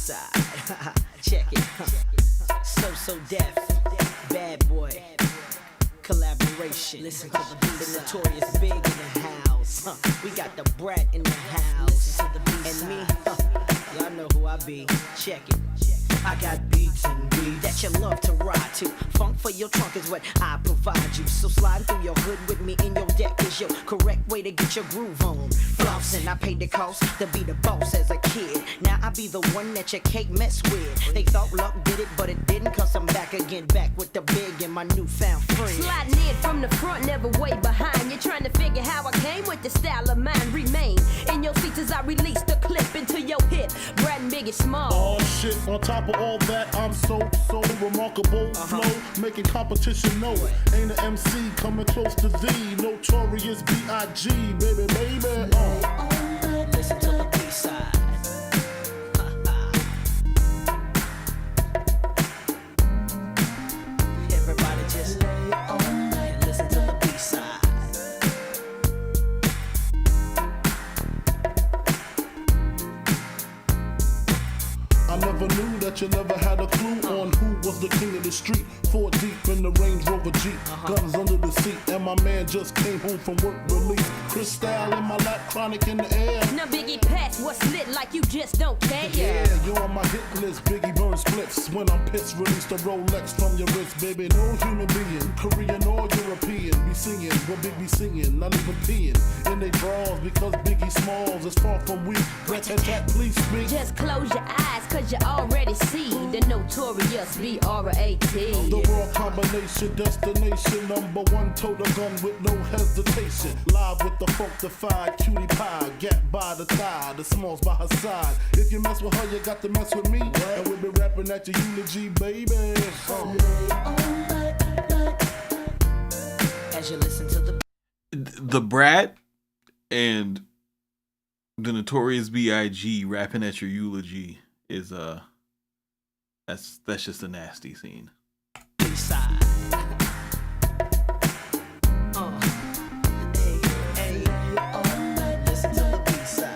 B-side. Check it. So deaf. Bad boy. Collaboration. Listen to the Notorious Big in the house. We got the Brat in the house. And me, y'all know who I be. Check it. I got beats and beats that you love to ride to. Funk for your trunk is what I provide you. So slide through your hood with me in your deck is your correct way to get your groove on. Flossing, I paid the cost to be the boss as a kid. Now I be the one that you can't mess with. They thought luck did it, but it didn't, cause I'm back again, back with the big and my newfound friend. Sliding in from the front, never way behind. You're trying to figure how I came with the style of mine. Remain in your seats as I release the clip into your hip. Brad and Big is small. Oh shit, on top of all that, I'm so remarkable. Flow, making competition know. Ain't an MC coming close to thee. Notorious B.I.G. Baby. Listen to the B-side. Everybody just lay on and listen to the B-side. I never knew that you never had a clue on who was the king of the street. 4 deep in the Range Rover Jeep, guns under the seat, and my man just came home from work release. Crystal in my lap, chronic in the air. Now Biggie pass what's lit like you just don't care. Yeah, you're on my hit list. Biggie burn splits when I'm pissed. Release the Rolex from your wrist, baby. No human being, Korean or European, be singing what Big be singing, not even peeing in they draws because Biggie Smalls is far from weak. Rat-tat-tat, please speak. Just close your eyes, cause you already see the Notorious B.R.A.T. The raw combination, destination, number one, total gun with no hesitation. Live with the funkified cutie pie, gap by the thigh, the Smalls by her side. If you mess with her, you got to mess with me. And we'll be rapping at your eulogy, baby. As you listen to the Brat and the Notorious B.I.G. rapping at your eulogy is that's just a nasty scene. B-side. Listen to the B-side.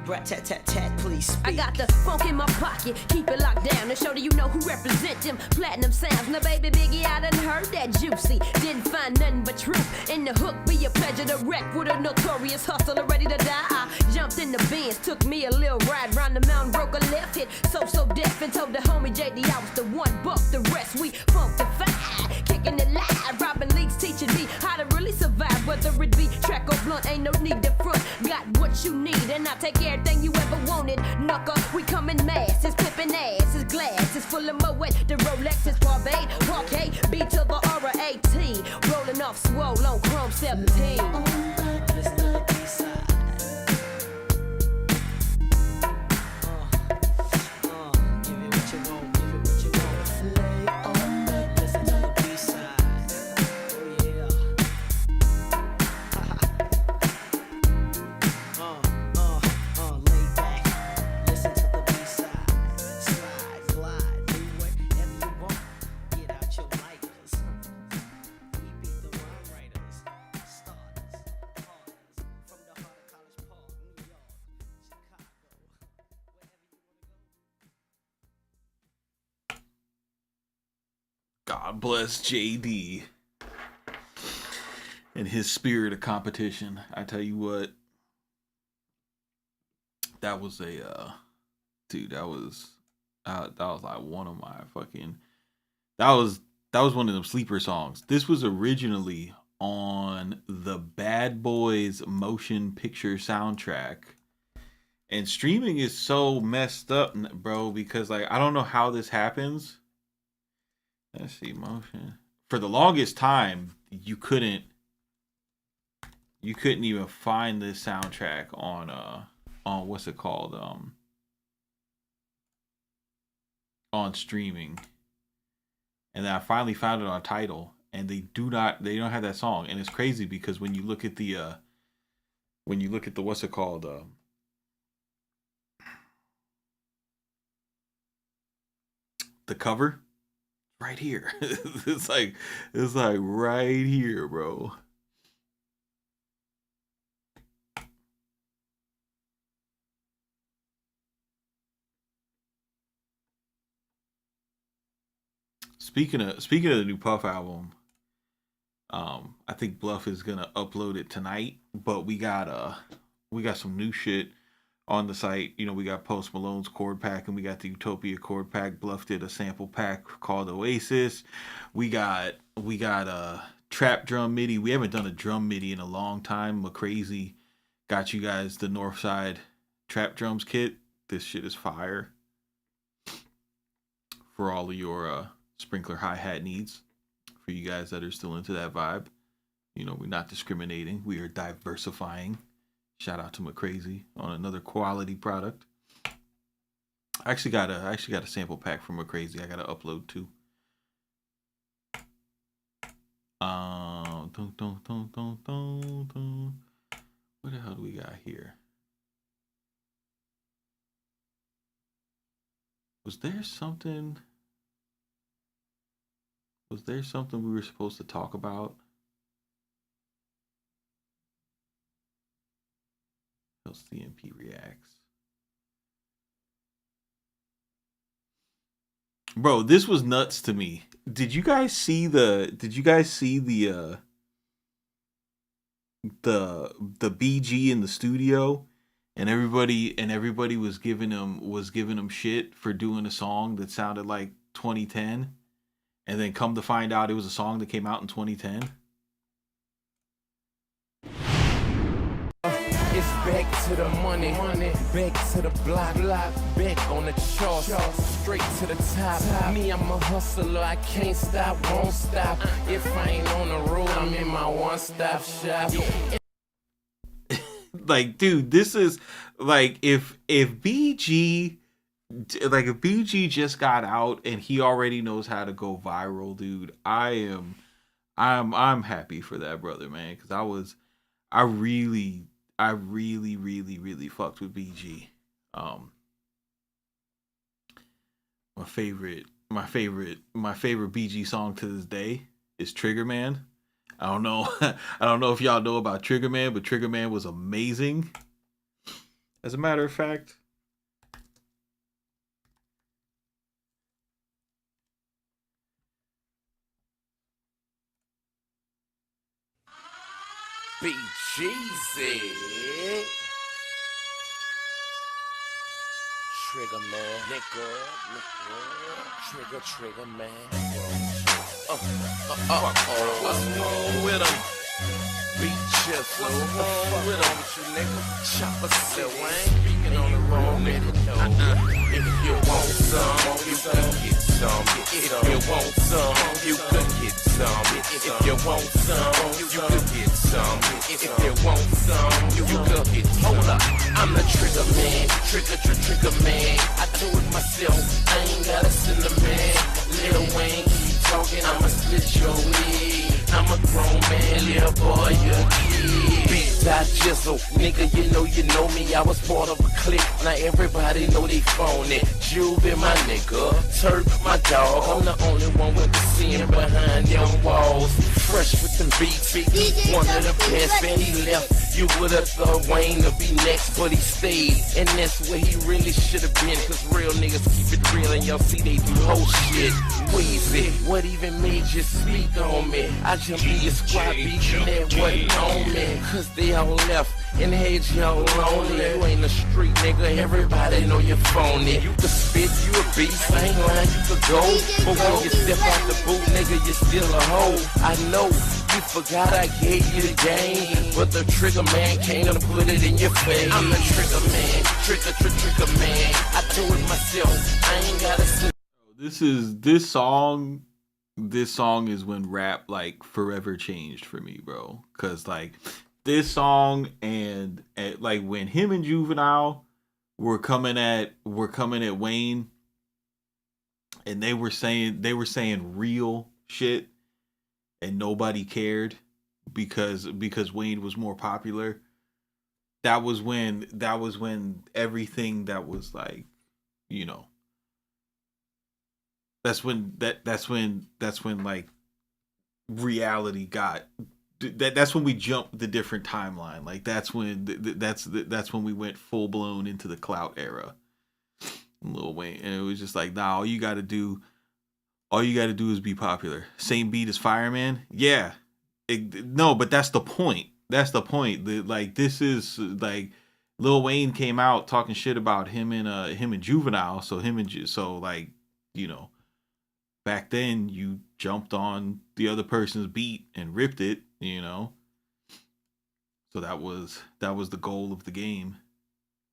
Rat-tat-tat-tat, please speak. I got the funk in my pocket, keep it locked down to show that you know who represent them platinum sounds. Now baby Biggie, I done heard that juicy. Didn't find nothing but truth in the hook. Be a pleasure to wreck with a notorious hustler ready to die. I jumped in the Benz, took me a little ride round the mountain, broke a left hit. So deaf and told the homie JD I was the one. Buck the rest, we funkified, kicking it live. Robin Leaks teaching me how to really survive. Whether it be track or blunt, ain't no need to front. Got what you need and I take everything you ever wanted. Knucker, we come in mass. It's pimpin' ass, it's glass, it's full of Moet. The Rolex is Barbade, Parquet, B to the R-A-T. Rolling off swole on Chrome 17. Listen to the B-side. Give it what you want, give it what you want. Lay on that, listen to the B-side. Oh yeah. Lay back, listen to the B-side. Slide, glide, do whatever you want. Get out your lighters. We beat the rhyme writers, starters, harders. From the heart of College Park, New York, Chicago, wherever you wanna go. God bless JD and his spirit of competition. I tell you what, that was a dude. That was like one of my fucking. That was one of them sleeper songs. This was originally on the Bad Boys motion picture soundtrack. And streaming is so messed up, bro, because like I don't know how this happens. Let's see, motion. For the longest time, you couldn't even find this soundtrack on what's it called? On streaming. And then I finally found it on Tidal, and they don't have that song. And it's crazy because when you look at the what's it called? The cover right here. it's like right here, bro. Speaking of the new Puff album, I think Bluff is gonna upload it tonight. But we got some new shit on the site. You know, we got Post Malone's chord pack and we got the Utopia chord pack. Bluff did a sample pack called Oasis. We got a trap drum MIDI. We haven't done a drum MIDI in a long time. McCrazy got you guys the Northside trap drums kit. This shit is fire for all of your sprinkler hi-hat needs. For you guys that are still into that vibe, you know, we're not discriminating. We are diversifying. Shout out to McCrazy on another quality product. I actually got a sample pack from McCrazy. I got to upload too. What the hell do we got here? Was there something we were supposed to talk about? LCMP reacts. Bro, this was nuts to me. Did you guys see the BG in the studio, and everybody was giving him shit for doing a song that sounded like 2010, and then come to find out it was a song that came out in 2010? It's back to the money, back to the block, back on the chart, straight to the top. Me, I'm a hustler, I can't stop, won't stop. If I ain't on the road, I'm in my one-stop shop. Like, dude, this is like if BG just got out and he already knows how to go viral, dude. I'm happy for that brother, man, because I really fucked with BG. My favorite BG song to this day is Trigger Man. I don't know if y'all know about Trigger Man, but Trigger Man was amazing. As a matter of fact, BGZ. Trigger man, nigga, trigger man. What's wrong with him? Be cheerful. What's wrong with him, you nigga? Chopper said, speaking on the wrong nigga. If you want some, you can get some. If you want some, you can get some. If you want some, you can get some. If you want some, you can get some. Hold up, I'm the trigger man, trigger man. I do it myself, I ain't gotta send a man. Lil Wayne keep talking, I'ma split your wig. I'm a grown man, little boy, you're a kid. Beats I jizzle, nigga, you know me. I was part of a clique, now everybody know they phony. Juve my nigga, Turk my dog. I'm the only one with the sin behind them walls. Fresh with them beats, one of the best. Man, he left. You would've thought Wayne would be next, but he stayed. And that's where he really should've been. Cause real niggas keep it real and y'all see they do whole shit. Weezy, what even made you speak on me? I just be a squad beating that wasn't on me. Cause they all left and had y'all lonely. You ain't a street nigga, everybody know you're phony. You can spit, you a beast, I ain't lying, you could go. But when you step out the boot, nigga, you're still a hoe. I know, you forgot I gave you the game, but the trigger man came to put it in your face. I'm the trigger man, trigger man. I do it myself, I ain't gotta sit. This song is when rap like forever changed for me, bro. Cause like this song and like when him and Juvenile were coming at Wayne, and they were saying real shit, and nobody cared because Wayne was more popular. That was when everything that was like, you know, that's when like reality got. That's when we jumped the different timeline. Like that's when we went full blown into the clout era. Lil Wayne, and it was just like, nah, all you got to do all you got to do is be popular. Same beat as Fireman. Yeah. No, but that's the point. That's the point. Like, this is like Lil Wayne came out talking shit about him and Juvenile. So like, you know, back then you jumped on the other person's beat and ripped it, you know. So that was the goal of the game.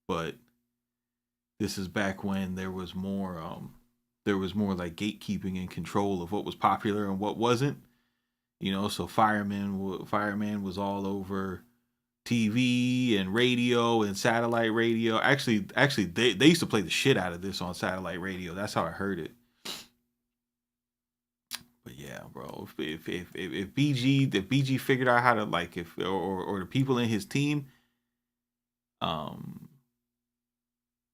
But this is back when there was more like gatekeeping and control of what was popular and what wasn't. You know, so Fireman was all over TV and radio and satellite radio. Actually, they used to play the shit out of this on satellite radio. That's how I heard it. But yeah, bro, if BG figured out how to, like, or the people in his team,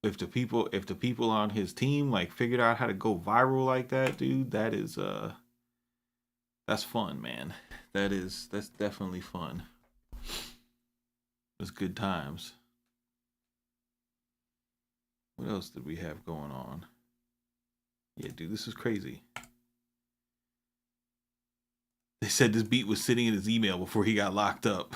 if the people on his team like figured out how to go viral like that, dude, that is that's fun, man. That's definitely fun. It's good times. What else did we have going on? Yeah, dude, this is crazy. They said this beat was sitting in his email before he got locked up.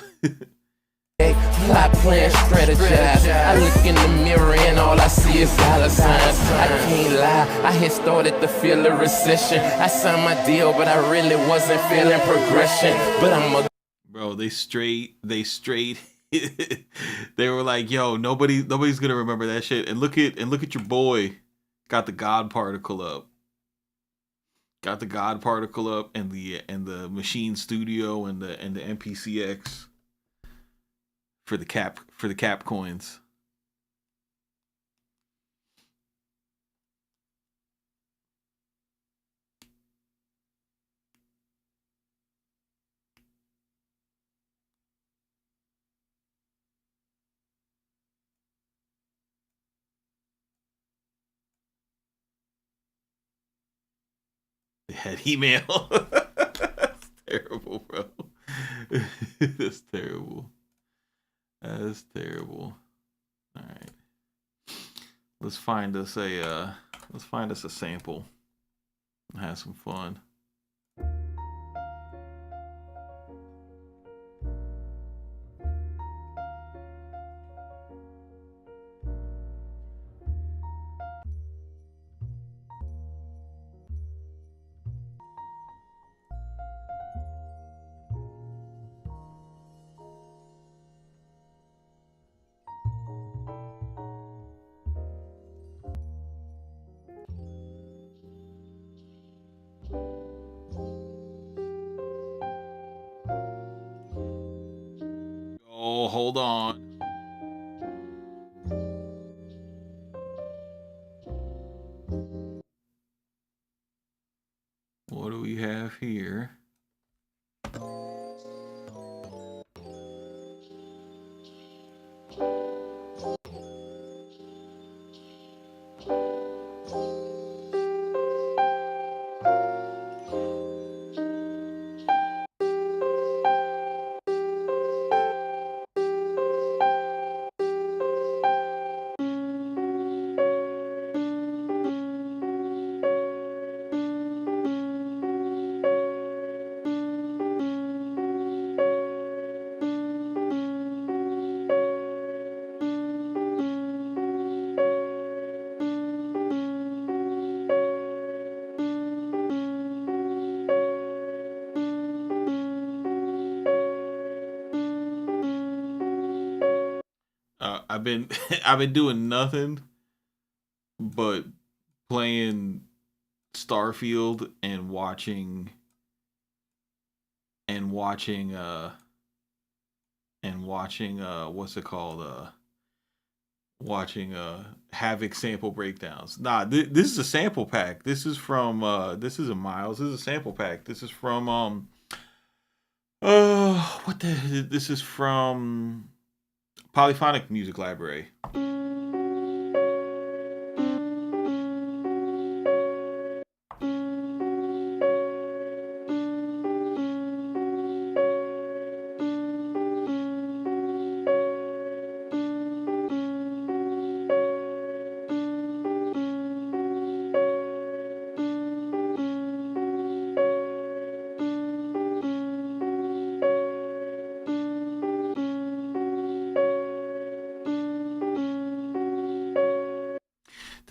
Plot, plan, strategize. I look in the mirror and all I see is dollar signs. I can't lie, I had started to feel a recession. I signed my deal, but I really wasn't feeling progression. But I'm a bro. They straight. They were like, "Yo, nobody's gonna remember that shit." And look at your boy, got the God particle up. Got the God particle up and the Machine Studio and the MPCX. For the cap coins. They had email. That's terrible, bro. That's terrible. That's terrible. All right, let's find us a sample and have some fun. Oh, hold on. What do we have here? I've been doing nothing but playing Starfield and watching what's it called, watching Havoc sample breakdowns. Nah, this is a sample pack. This is from this isn't Miles. This is a sample pack. This is from this is from Polyphonic Music Library.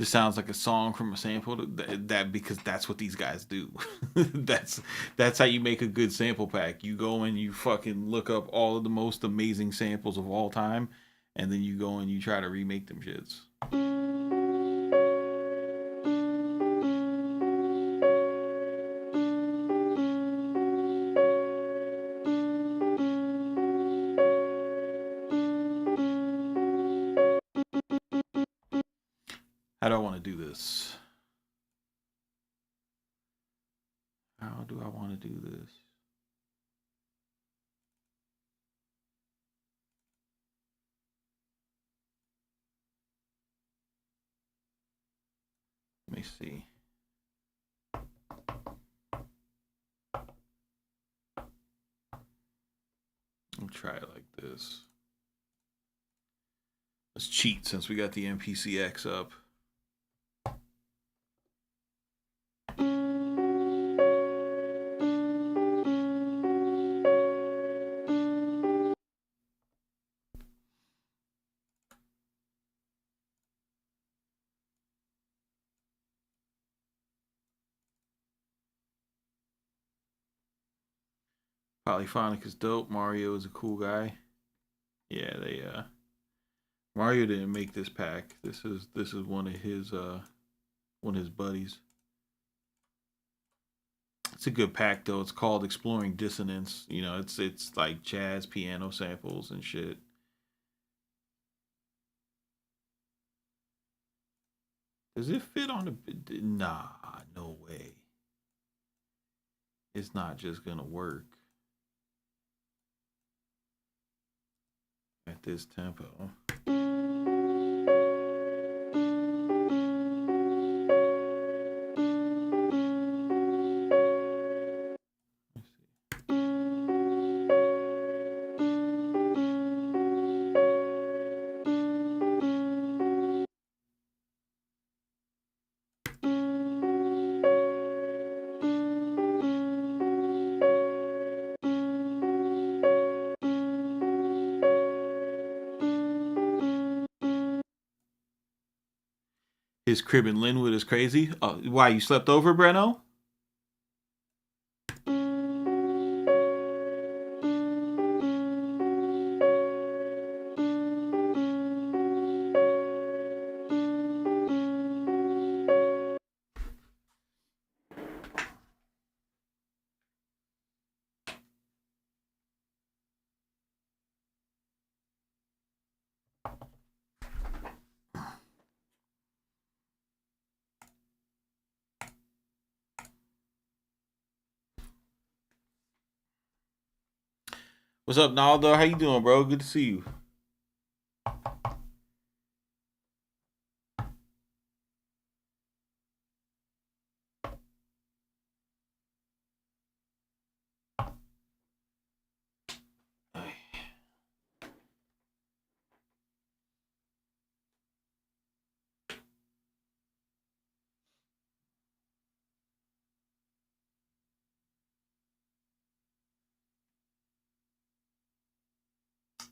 this sounds like a song from a sample. That because that's what these guys do. That's how you make a good sample pack. You go and you fucking look up all of the most amazing samples of all time, and then you go and you try to remake them shits. How do I want to do this? How do I want to do this? Let me see. I'll try it like this. Let's cheat since we got the MPCX up. Polyphonic is dope. Mario is a cool guy. Yeah, they Mario didn't make this pack. This is one of his buddies. It's a good pack though. It's called Exploring Dissonance. You know, it's like jazz piano samples and shit. Does it fit on the? Nah, no way. It's not just gonna work at this tempo. His crib in Linwood is crazy. Why, you slept over, Breno? What's up, Naldo? How you doing, bro? Good to see you.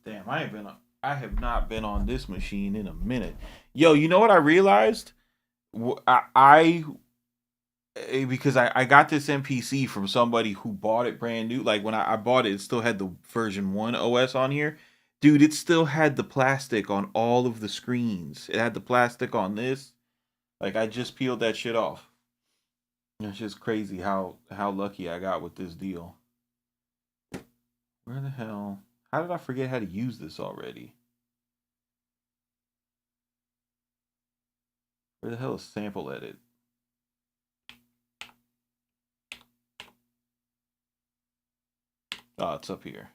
Damn, I have not been on this machine in a minute. Yo, you know what I realized? Because I got this MPC from somebody who bought it brand new. Like when I bought it, it still had the version 1 OS on here. Dude, it still had the plastic on all of the screens. It had the plastic on this. Like I just peeled that shit off. It's just crazy how lucky I got with this deal. Where the hell? How did I forget how to use this already? Where the hell is sample edit? Oh, it's up here.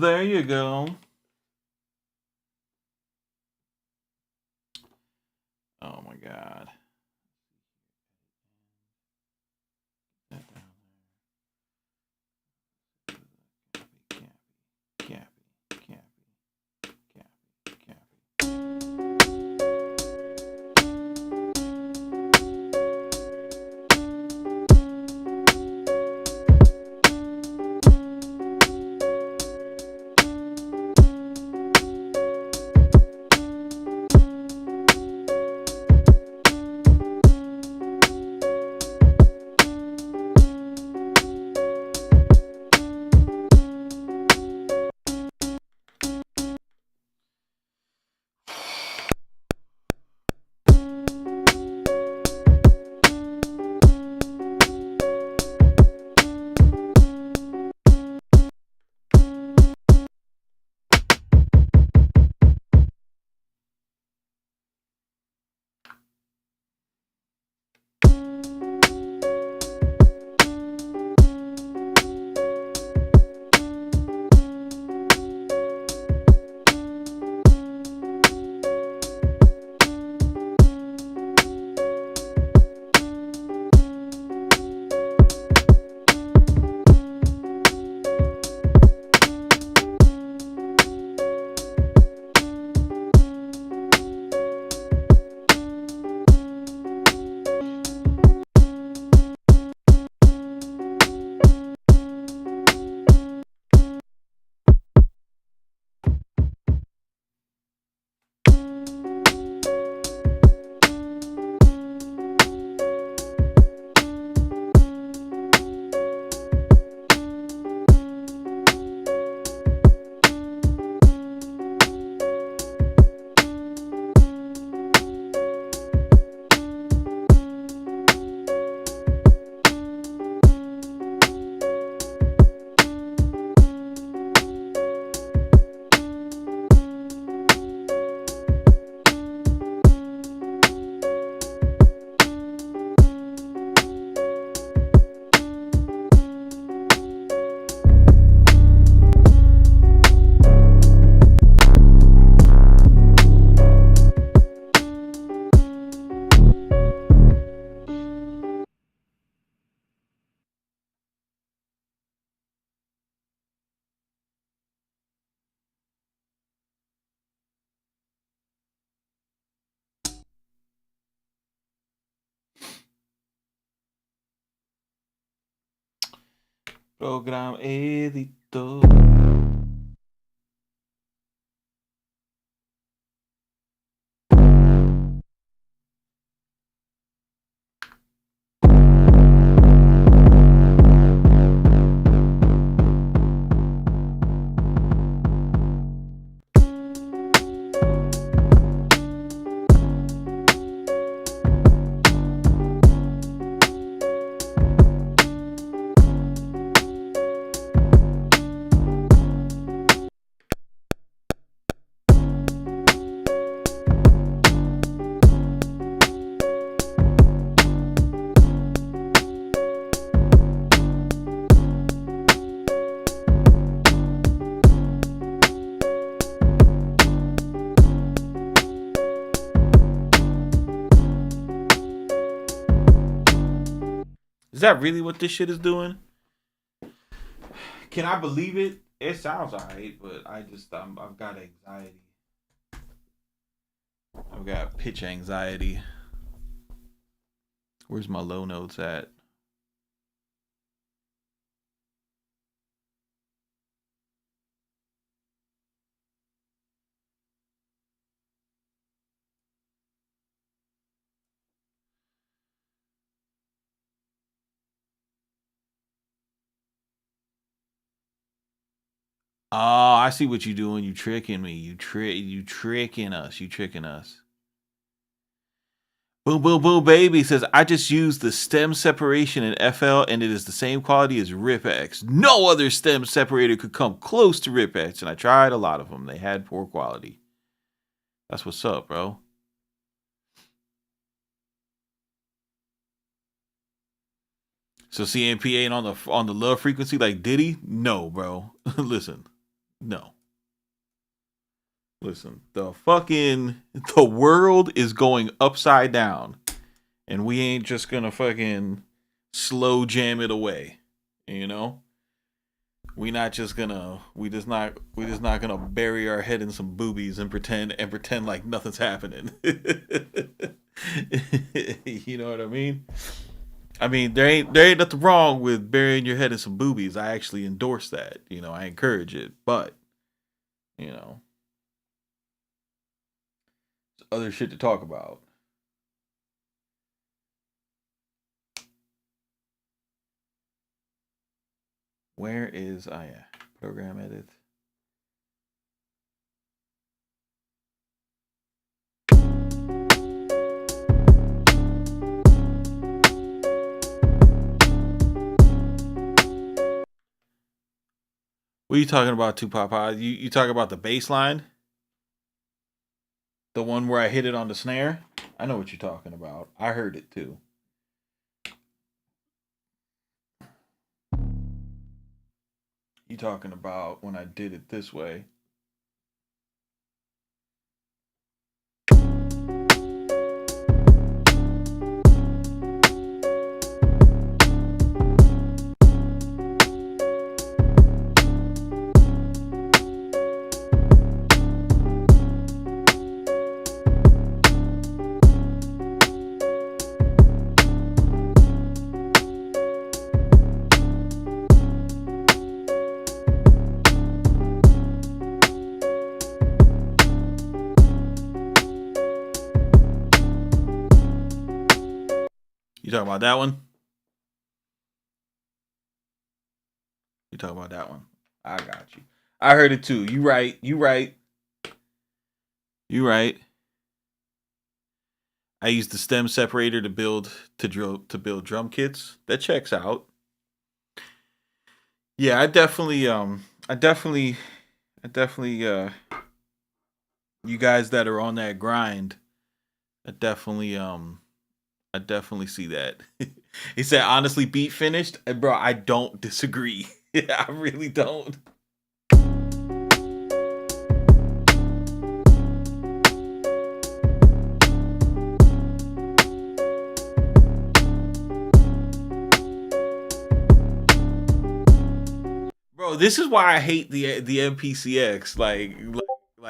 There you go. Oh my god. Program editor. Is that really what this shit is doing? Can I believe it? It sounds alright, but I've got anxiety. I've got pitch anxiety. Where's my low notes at? Oh, I see what you're doing. You tricking me. You tricking us. You tricking us. Boom, boom, boom, baby says, I just used the stem separation in FL and it is the same quality as RipX. No other stem separator could come close to RipX, and I tried a lot of them. They had poor quality. That's what's up, bro. So CMP ain't on the low frequency like Diddy? No, bro. Listen. No. Listen, the world is going upside down, and we ain't just gonna fucking slow jam it away. You know? We just not gonna bury our head in some boobies and pretend like nothing's happening. You know what I mean? I mean, there ain't nothing wrong with burying your head in some boobies. I actually endorse that. You know, I encourage it. But, you know, there's other shit to talk about. Where is program edit? What are you talking about, Tupapa? You talking about the bass line? The one where I hit it on the snare? I know what you're talking about. I heard it too. You talking about when I did it this way? You talking about that one? You talking about that one? I got you. I heard it too. You right. I used the stem separator to build drum kits. That checks out. Yeah, I definitely you guys that are on that grind, I definitely see that. He said, honestly, beat finished. And bro, I don't disagree. I really don't. Bro, this is why I hate the MPCX. Like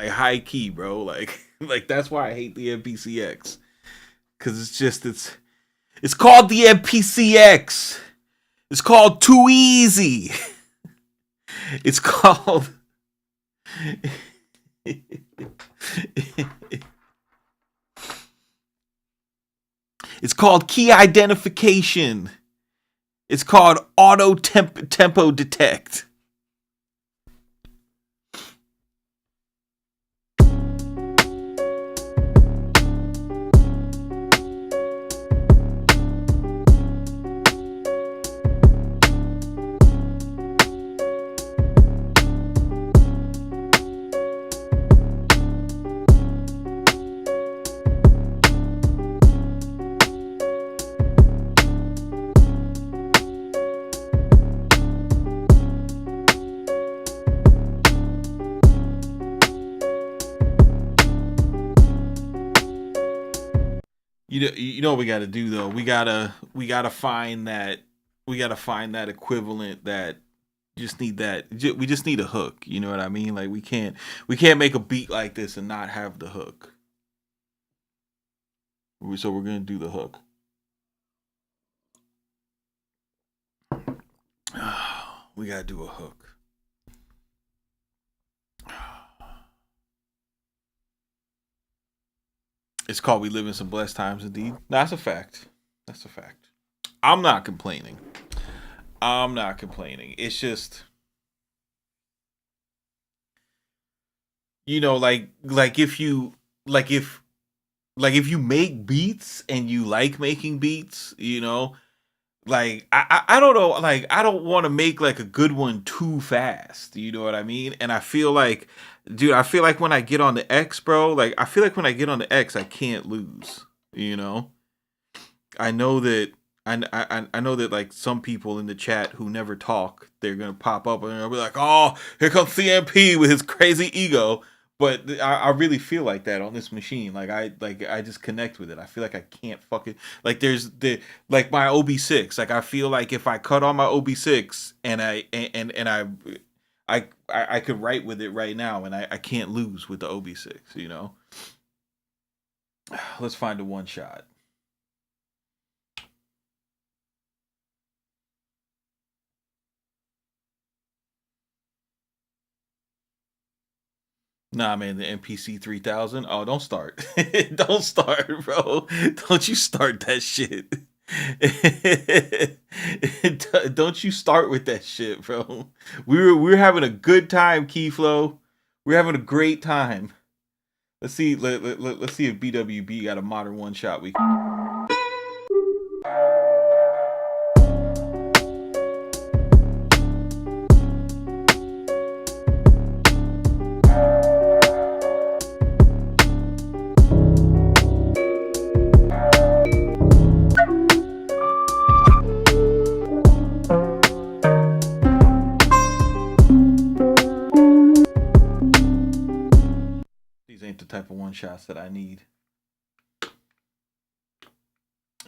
high key, bro. Like that's why I hate the MPCX. Cause it's called the MPCX. It's called Too Easy. It's called it's called key identification. It's called auto tempo detect. You know what we got to do though. We gotta find that equivalent that just need that. We just need a hook. You know what I mean? Like we can't make a beat like this and not have the hook. So we're gonna do the hook. We gotta do a hook. It's called We Live in Some Blessed Times Indeed. That's a fact. I'm not complaining. It's just, you know, like if you make beats and you like making beats, you know, like I don't know, like I don't want to make like a good one too fast. You know what I mean? And I feel like, dude, when I get on the X, bro, like I feel like when I get on the X, I can't lose. You know, I know that I know that like some people in the chat who never talk, they're gonna pop up and they'll be like, "Oh, here comes CMP with his crazy ego." But I really feel like that on this machine. I just connect with it. I feel like I can't fucking like there's the like my OB6. Like I feel like if I cut on my OB6 and I could write with it right now, and I can't lose with the OB6. You know. Let's find a one shot. Nah, man, the MPC 3000. Oh, don't start. Don't start, bro. Don't you start that shit. Don't you start with that shit, bro. We're having a good time, Keyflow. We're having a great time. Let's see. Let's see if BWB got a modern one shot. We. Ain't the type of one shots that I need.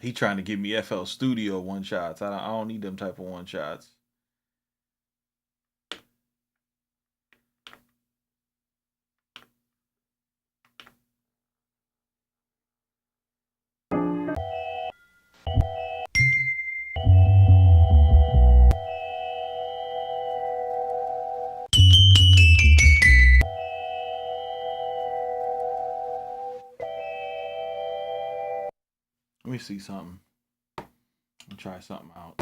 He trying to give me FL Studio one shots. I don't need them type of one shots. Let me see something. I'll try something out.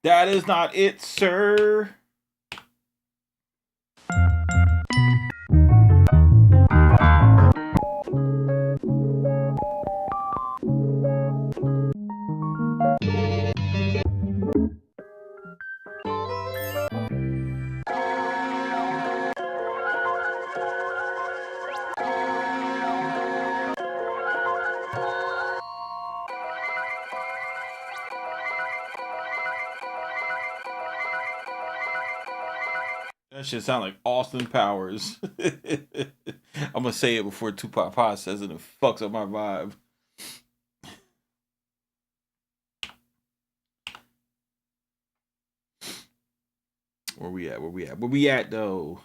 That is not it, sir. That shit sound like Austin Powers. I'm gonna say it before Tupac Pa says it and fucks up my vibe. Where we at? Where we at? Where we at though?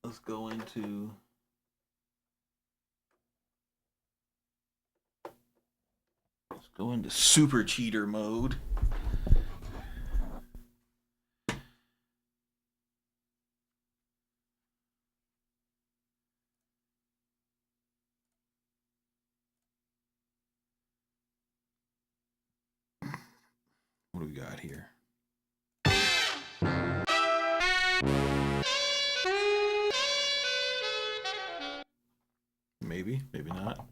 let's go into super cheater mode. What do we got here? Maybe, maybe not.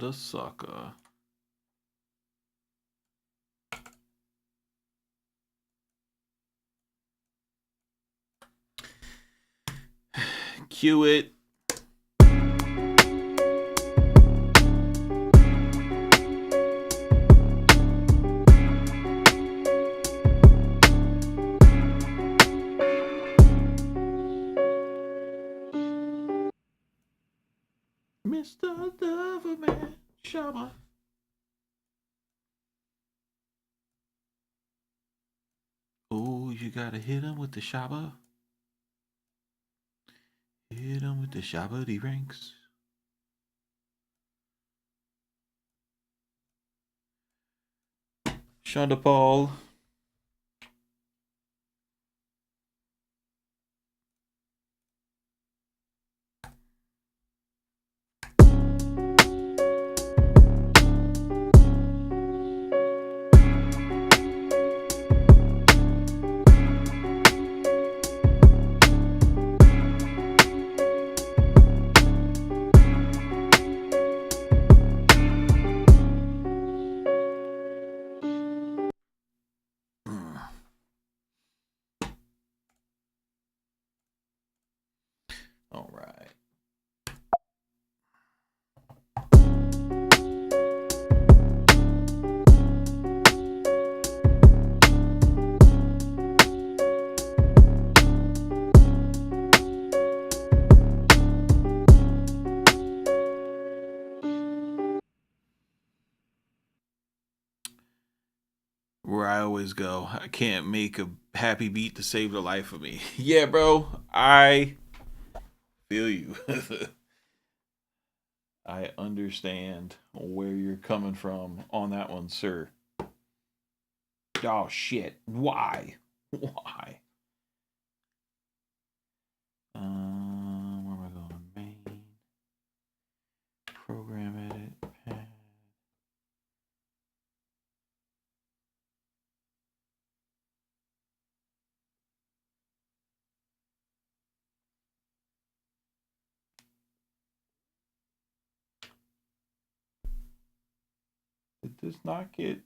the sucker. Cue it. Mr. Loverman, Shabba. Oh, you gotta hit him with the Shabba. Hit him with the Shabba D ranks. Shonda Paul. All right. Where I always go, I can't make a happy beat to save the life of me. Yeah, bro, I feel you. I understand where you're coming from on that one, sir. Oh shit! Why? Why? Where am I going? Main. Program edit. Pad. Did this not get?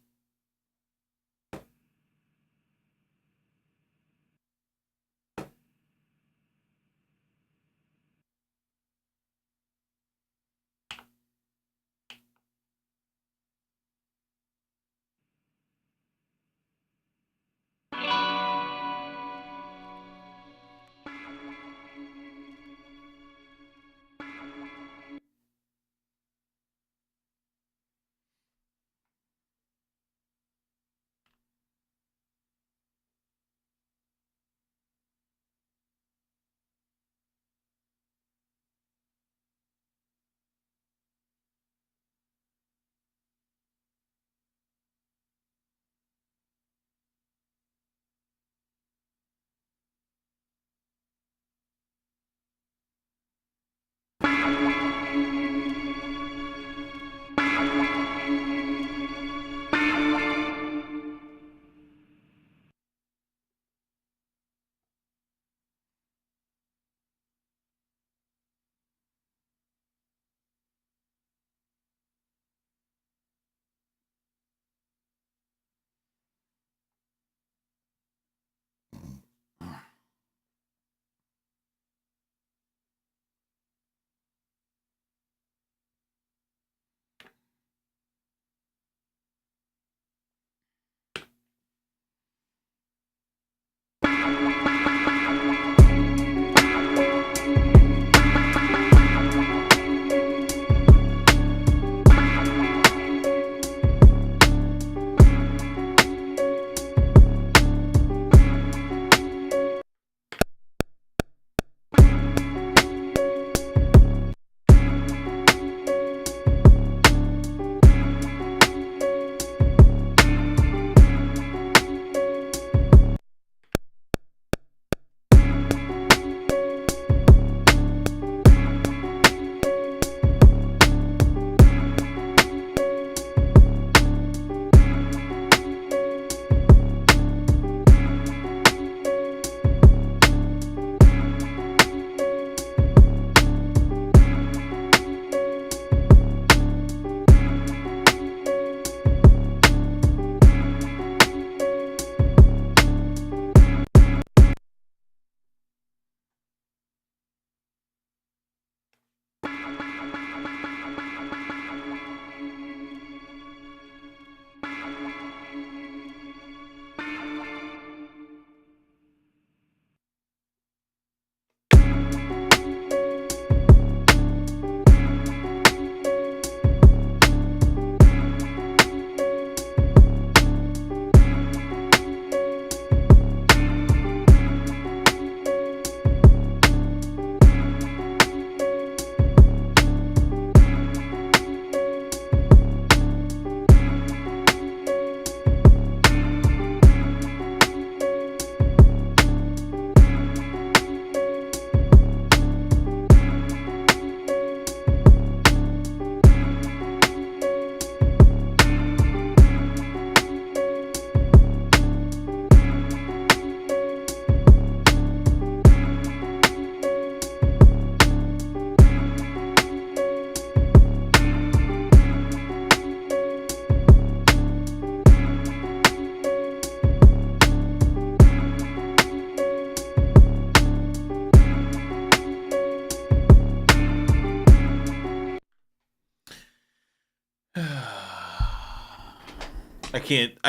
I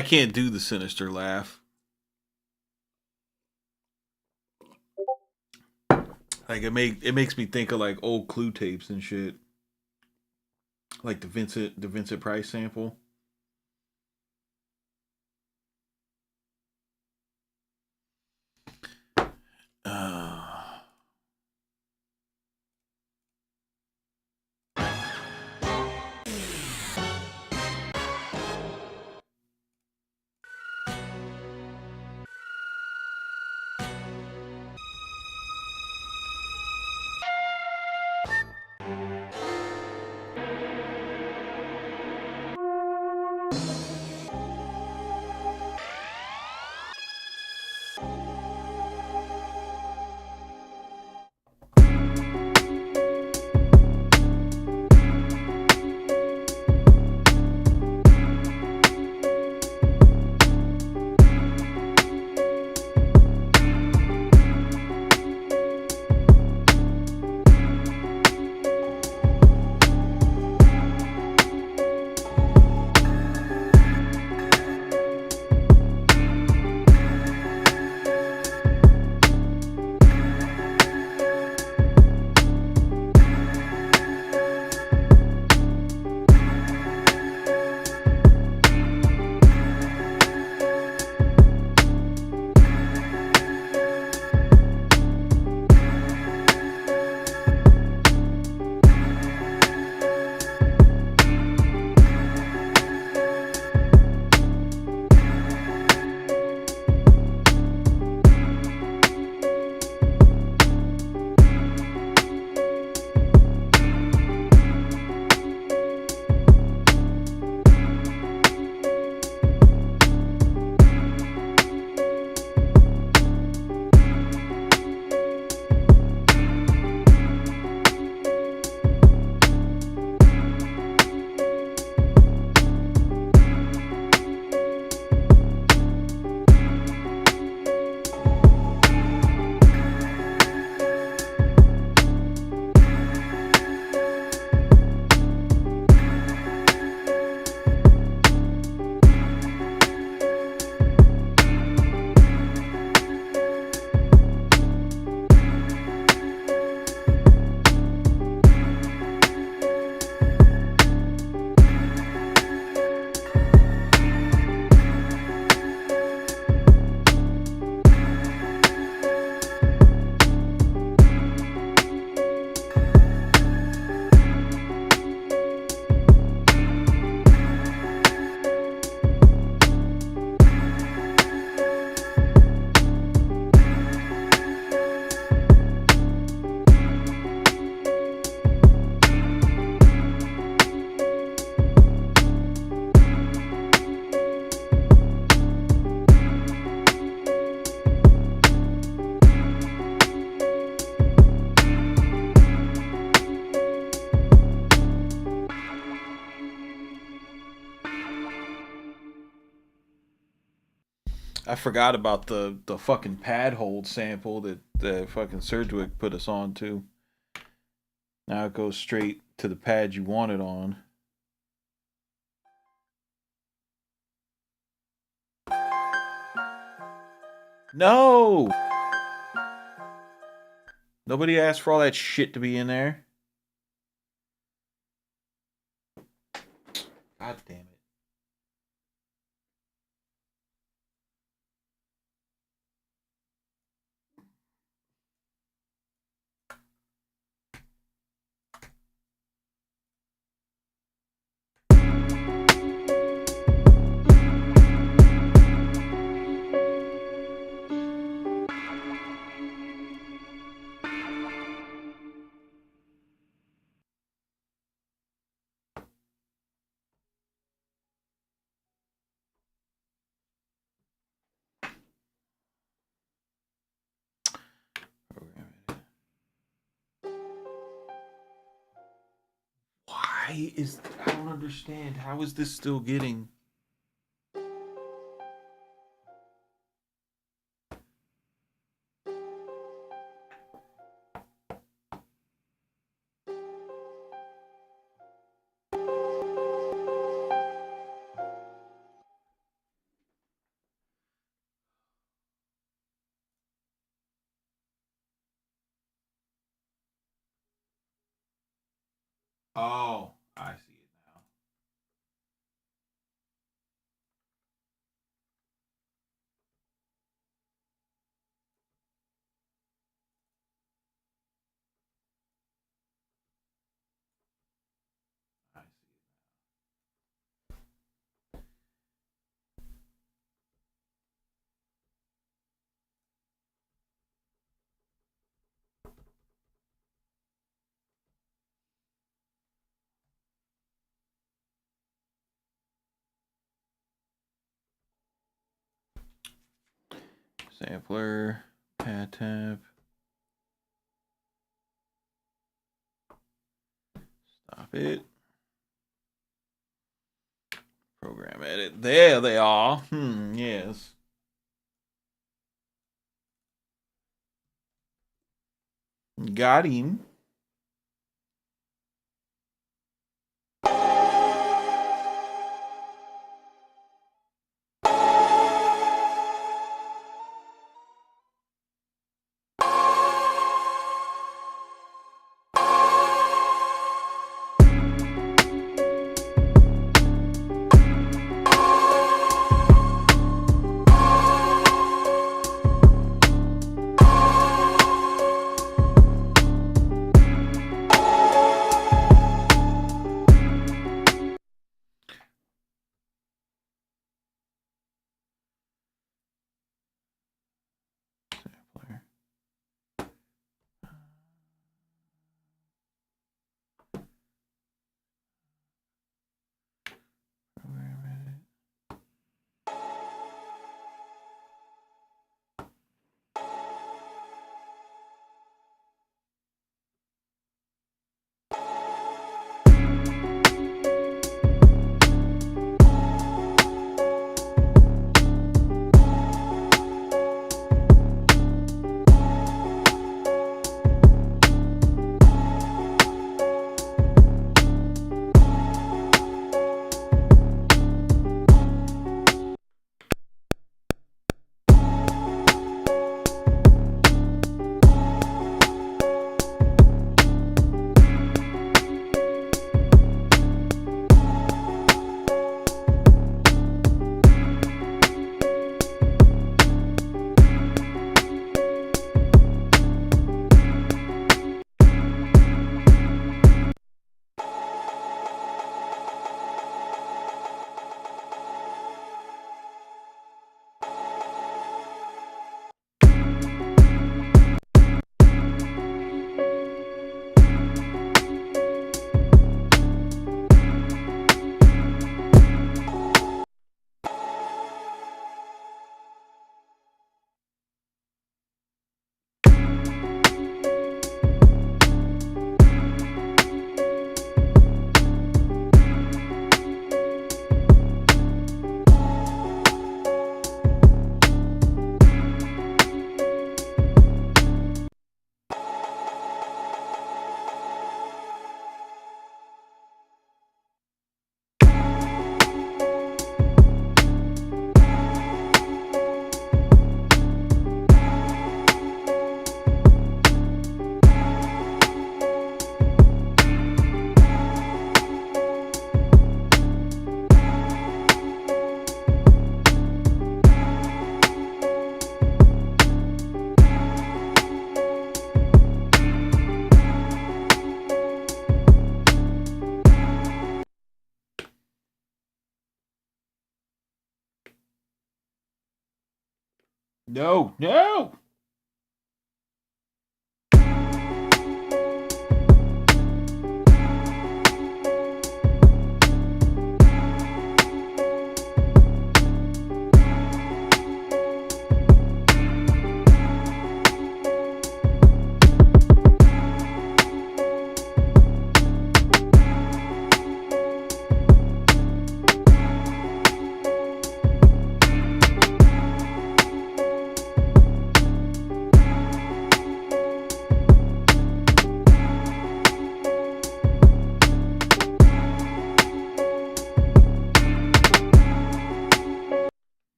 can't do the sinister laugh. Like it makes me think of like old Clue tapes and shit. Like the Vincent Price sample. Uh, I forgot about the fucking pad hold sample that fucking Surgewick put us on to. Now it goes straight to the pad you want it on. No! Nobody asked for all that shit to be in there. God damn it. Why is I don't understand. How is this still getting? Oh, I see it now. I see it. Sampler, pad tab. Stop it. Program edit. There they are. Yes. Got him. Sampler. Program edit. No, no.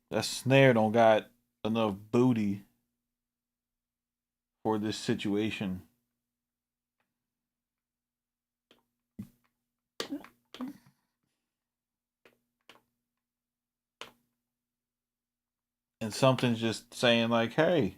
That snare don't got enough booty for this situation. And something's just saying like, hey,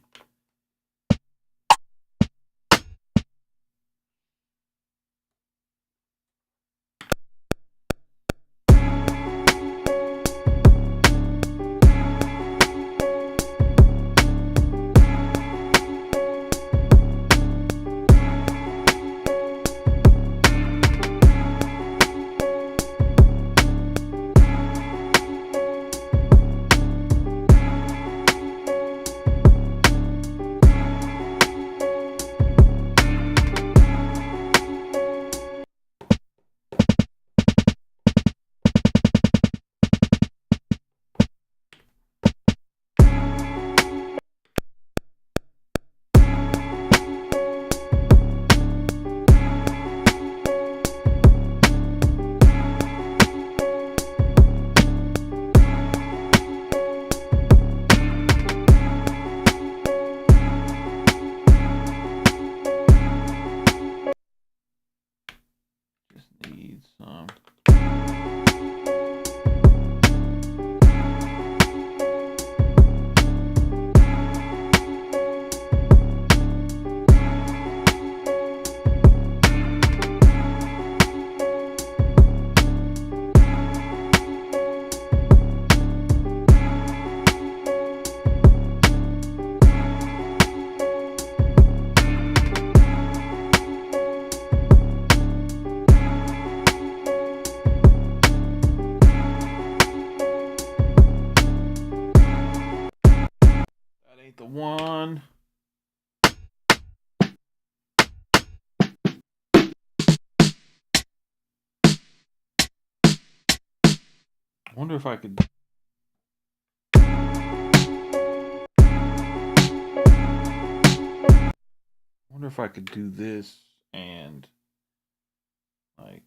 just need some. That ain't the one. I wonder if I could. I wonder if I could do this and like.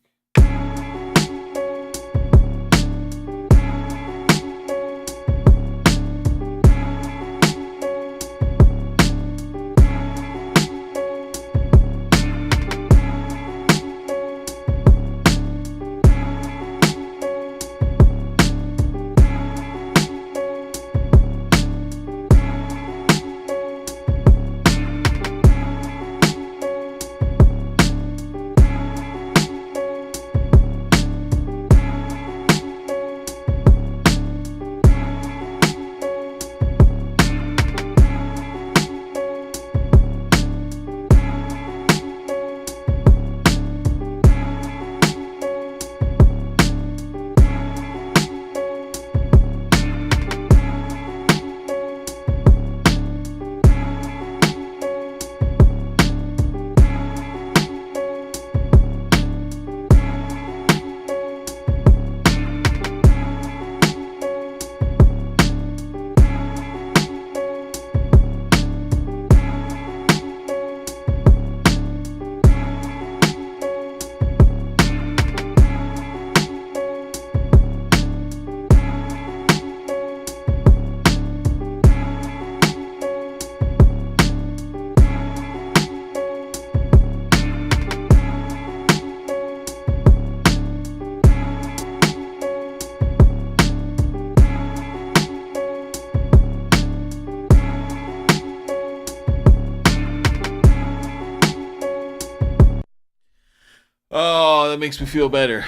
Oh, that makes me feel better.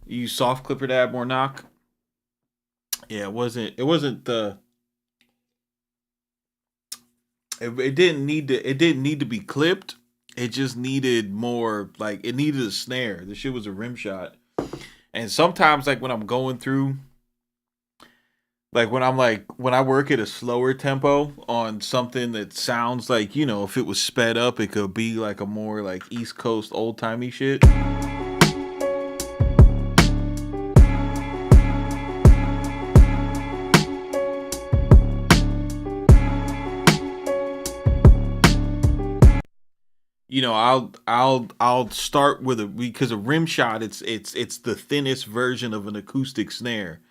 You use soft clipper to add more knock. Yeah, it wasn't. It wasn't the. It didn't need to. It didn't need to be clipped. It just needed more. Like it needed a snare. The shit was a rim shot. And sometimes, like when I'm going through, like when I work at a slower tempo on something that sounds like, you know, if it was sped up, it could be like a more like East Coast old timey shit. You know, I'll start with because a rim shot, it's the thinnest version of an acoustic snare.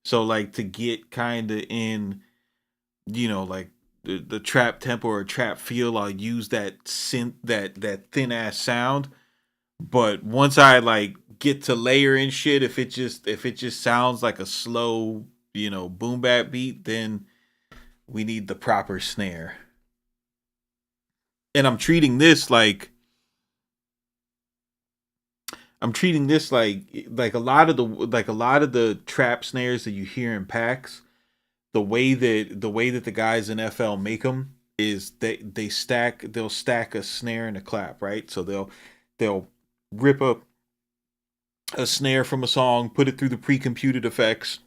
So like to get kind of in, like the trap tempo or trap feel, I'll use that synth, that thin ass sound. But once I like get to layer in shit, if it just sounds like a slow, boom bap beat, then we need the proper snare. And I'm treating this like a lot of the trap snares that you hear in packs. The way that the guys in FL make them is they'll stack a snare and a clap, right? So they'll rip up a snare from a song, put it through the pre-computed effects.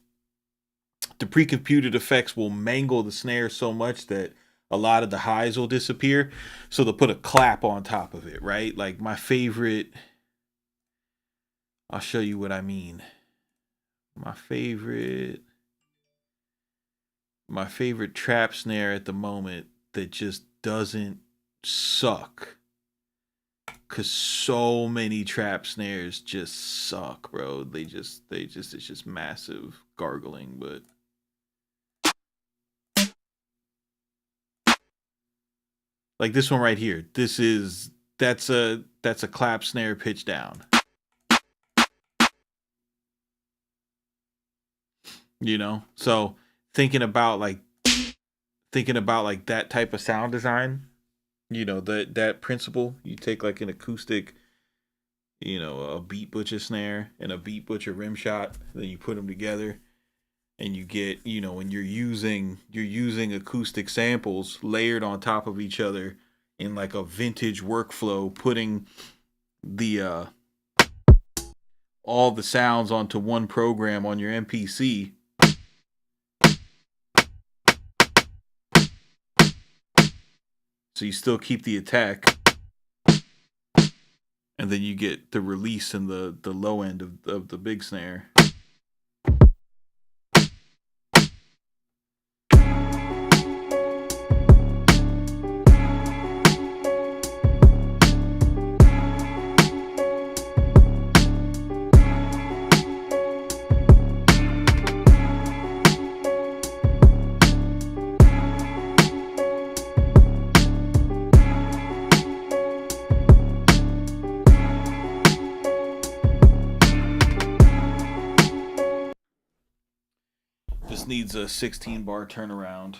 The pre-computed effects will mangle the snare so much that a lot of the highs will disappear. So they'll put a clap on top of it, right? Like my favorite, I'll show you what I mean. My favorite trap snare at the moment that just doesn't suck, cause so many trap snares just suck, bro. It's just massive gargling. But like this one right here, that's a clap snare pitch down. So thinking about like that type of sound design, that principle, you take like an acoustic, a beat butcher snare and a beat butcher rim shot, then you put them together and you get, when you're using acoustic samples layered on top of each other in like a vintage workflow, putting the all the sounds onto one program on your MPC. So you still keep the attack, and then you get the release and the low end of the big snare. Needs a 16 bar turnaround.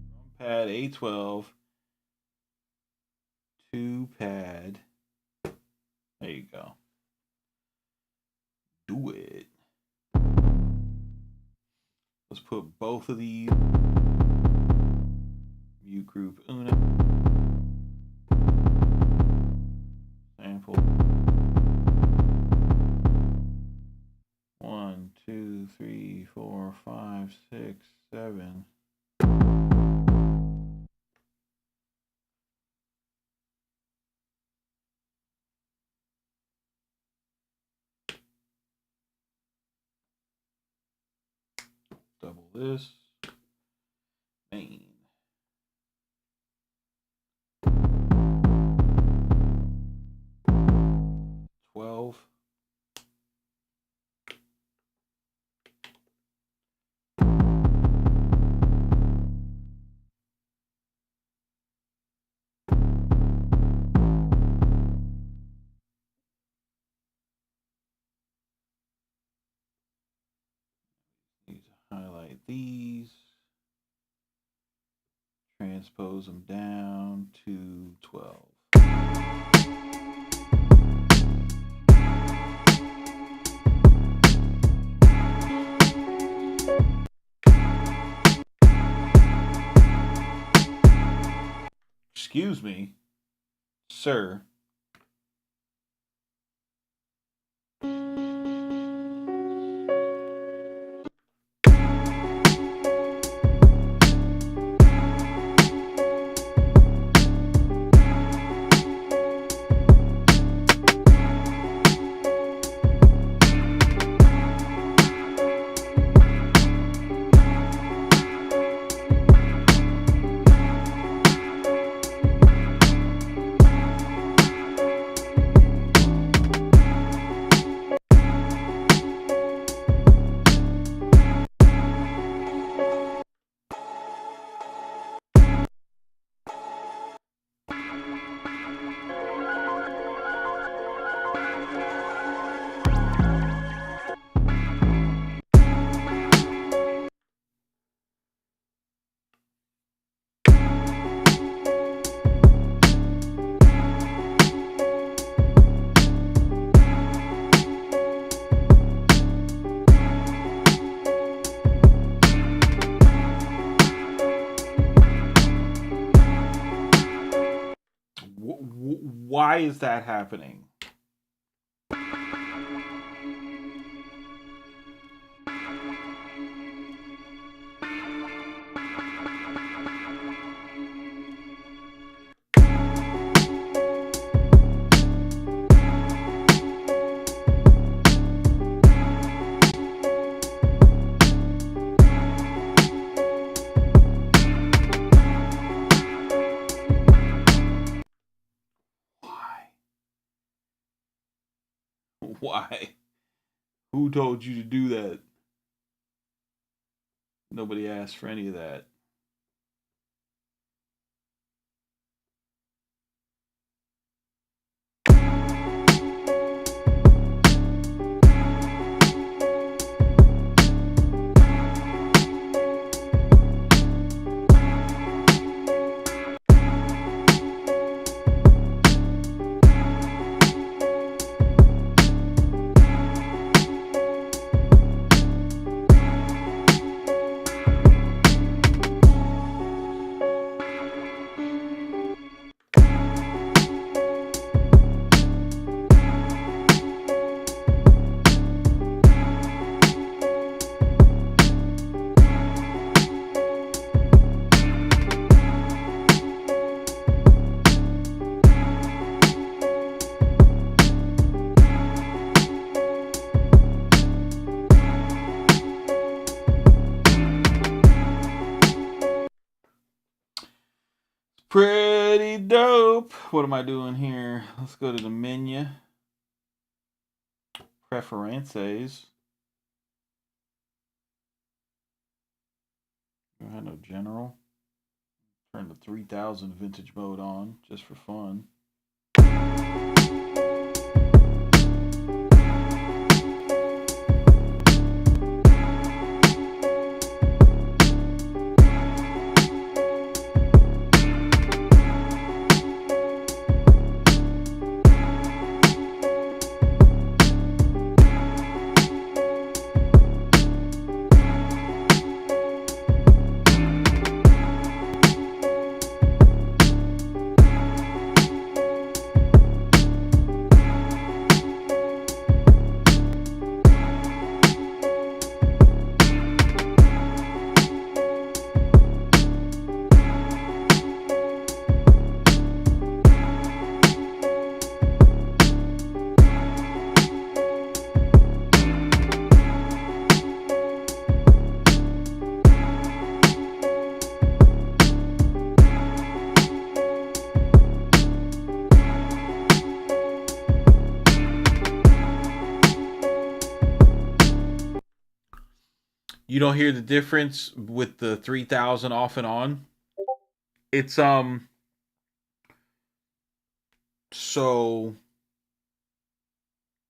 Drum pad A12, 2 pad. There you go. Do it. Let's put both of these. View group Una. Sample. 1, 2, 3, 4, 5, 6, 7. Double this. Main. $12. Highlight these, transpose them down to 12. Excuse me, sir. Why is that happening? Why? Who told you to do that? Nobody asked for any of that. Pretty dope. What am I doing here? Let's go to the menu. Preferences. I know general. Turn the 3000 vintage mode on just for fun. You don't hear the difference with the 3000 off and on. It's so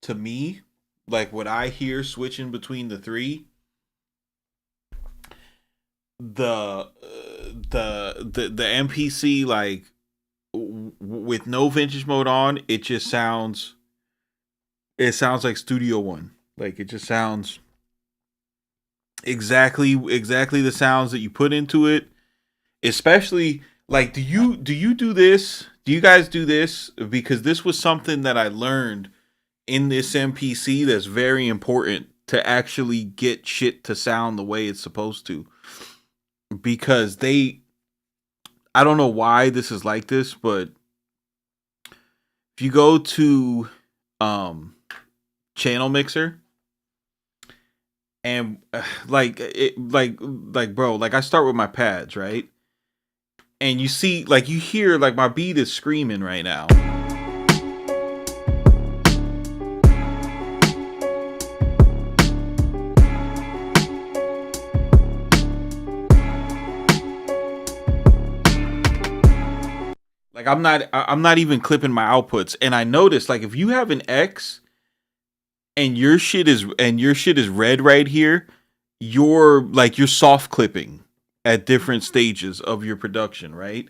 to me, like what I hear switching between the three, the MPC, like with no vintage mode on, it sounds like Studio One. Like it just sounds exactly the sounds that you put into it. Especially like, do you do this? Do you guys do this? Because this was something that I learned in this MPC that's very important to actually get shit to sound the way it's supposed to. Because I don't know why this is like this, but if you go to channel mixer and bro, like I start with my pads, right? And you see, like you hear, like my beat is screaming right now. Like I'm not even clipping my outputs. And I noticed, like, if you have an X and your shit is red right here, you're soft clipping at different stages of your production, right?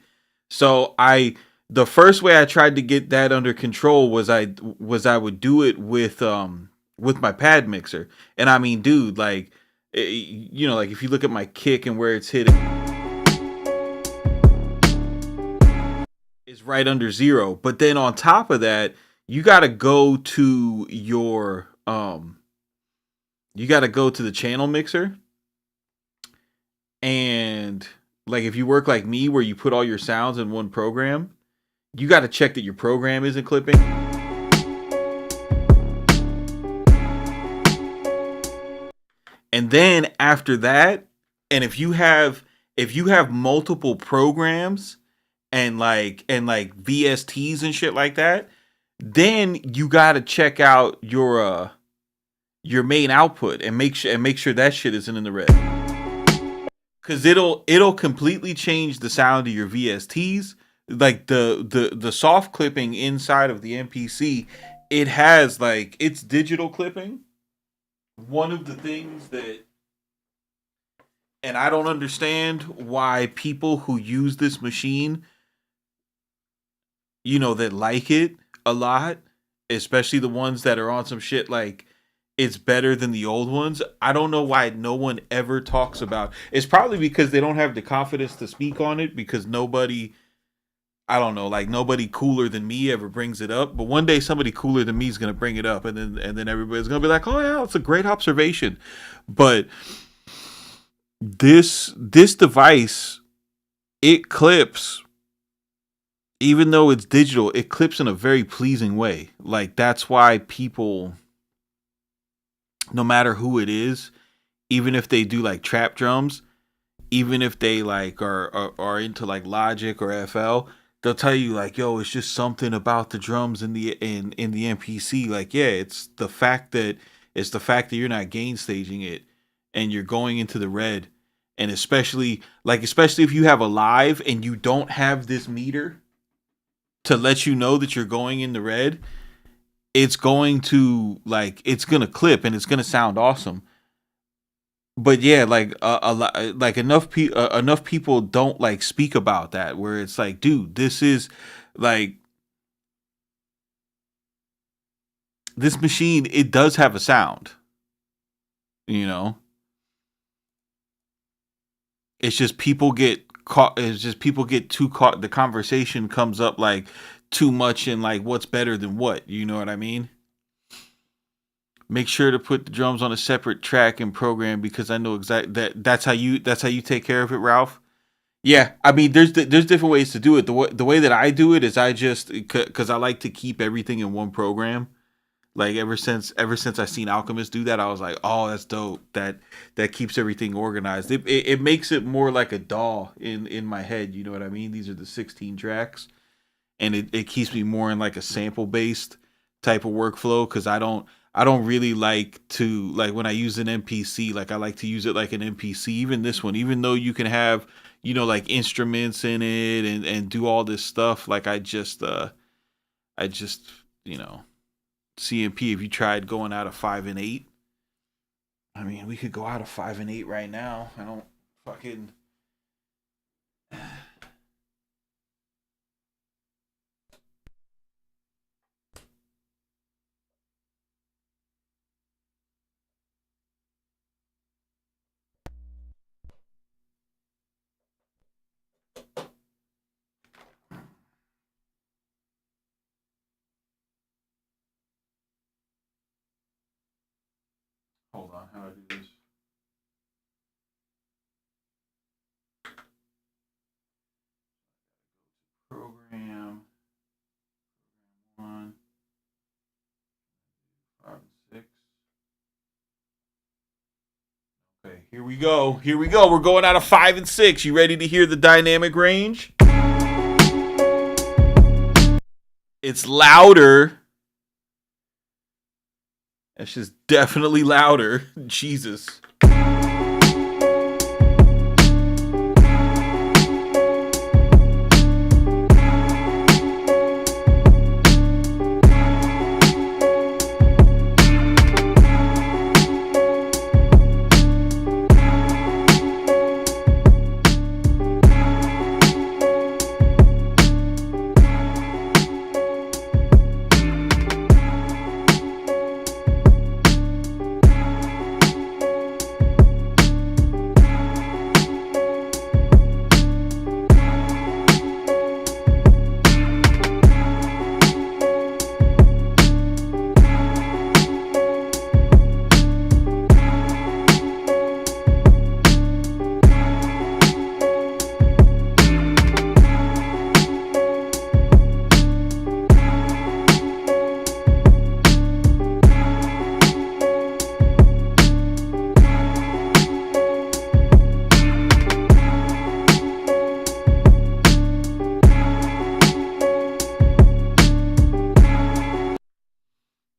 So the first way I tried to get that under control was I would do it with my pad mixer. And I mean, dude, like, you know, like if you look at my kick and where it's hitting, is is right under 0. But then on top of that, you got to go to your you got to go to the channel mixer, and like if you work like me where you put all your sounds in one program, you got to check that your program isn't clipping. And then after that, and if you have multiple programs and like VSTs and shit like that, then you got to check out your main output and make sure that shit isn't in the red. Cuz it'll completely change the sound of your VSTs. Like the soft clipping inside of the MPC, it has like it's digital clipping. One of the things that, and I don't understand why people who use this machine, you know, that like it a lot, especially the ones that are on some shit like it's better than the old ones. I don't know why no one ever talks about. It's probably because they don't have the confidence to speak on it, because nobody, I don't know, like nobody cooler than me ever brings it up. But one day somebody cooler than me is gonna bring it up, and then everybody's gonna be like, "Oh yeah, it's a great observation." But this device, it clips, even though it's digital, it clips in a very pleasing way. Like that's why people, no matter who it is, even if they do like trap drums, even if they like are into like Logic or FL, they'll tell you like, yo, it's just something about the drums in the MPC. Like, yeah, it's the fact that you're not gain staging it and you're going into the red. And especially if you have a live and you don't have this meter to let you know that you're going in the red, it's going to clip and it's going to sound awesome. But yeah, like a lot, like enough people don't like speak about that, where it's like, dude, this is like, this machine, it does have a sound, you know. It's just people get caught. It's just people get too caught. The conversation comes up like too much in like what's better than what, you know what I mean? Make sure to put the drums on a separate track and program, because I know exactly that's how you take care of it, Ralph. Yeah, I mean, there's different ways to do it. The way that I do it is I just, because I like to keep everything in one program. Like ever since I seen Alchemist do that, I was like, oh, that's dope. That keeps everything organized. It makes it more like a DAW in my head. You know what I mean? These are the 16 tracks, and it keeps me more in like a sample based type of workflow, because I don't really like to, like when I use an MPC, like I like to use it like an MPC. Even this one, even though you can have, you know, like instruments in it and do all this stuff, like I just you know, CMP, if you tried going out of 5 and 8, I mean, we could go out of 5 and 8 right now. I don't fucking. Hold on, how do I do this? Program 1, 5, 6. Okay, here we go. We're going out of 5 and 6. You ready to hear the dynamic range? It's louder. That's just definitely louder. Jesus.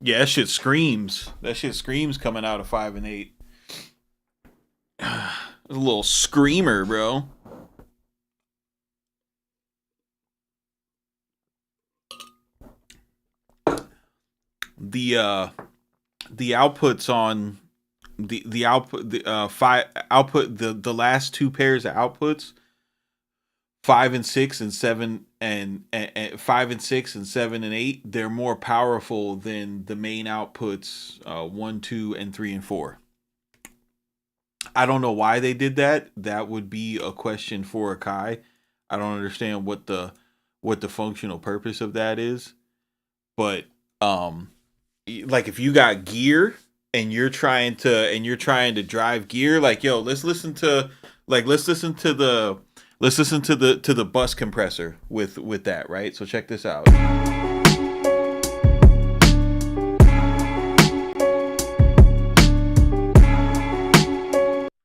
Yeah, that shit screams. That shit screams coming out of 5 and 8. A little screamer, bro. The outputs on the output the last two pairs of outputs 5 and 6 and 7 and 5 and 6 and 7 and 8, they're more powerful than the main outputs 1, 2 and 3 and 4. I don't know why they did that. That would be a question for Akai. I don't understand what the functional purpose of that is. But like if you got gear and you're trying to drive gear, like yo, let's listen to the bus compressor with that, right? So check this out.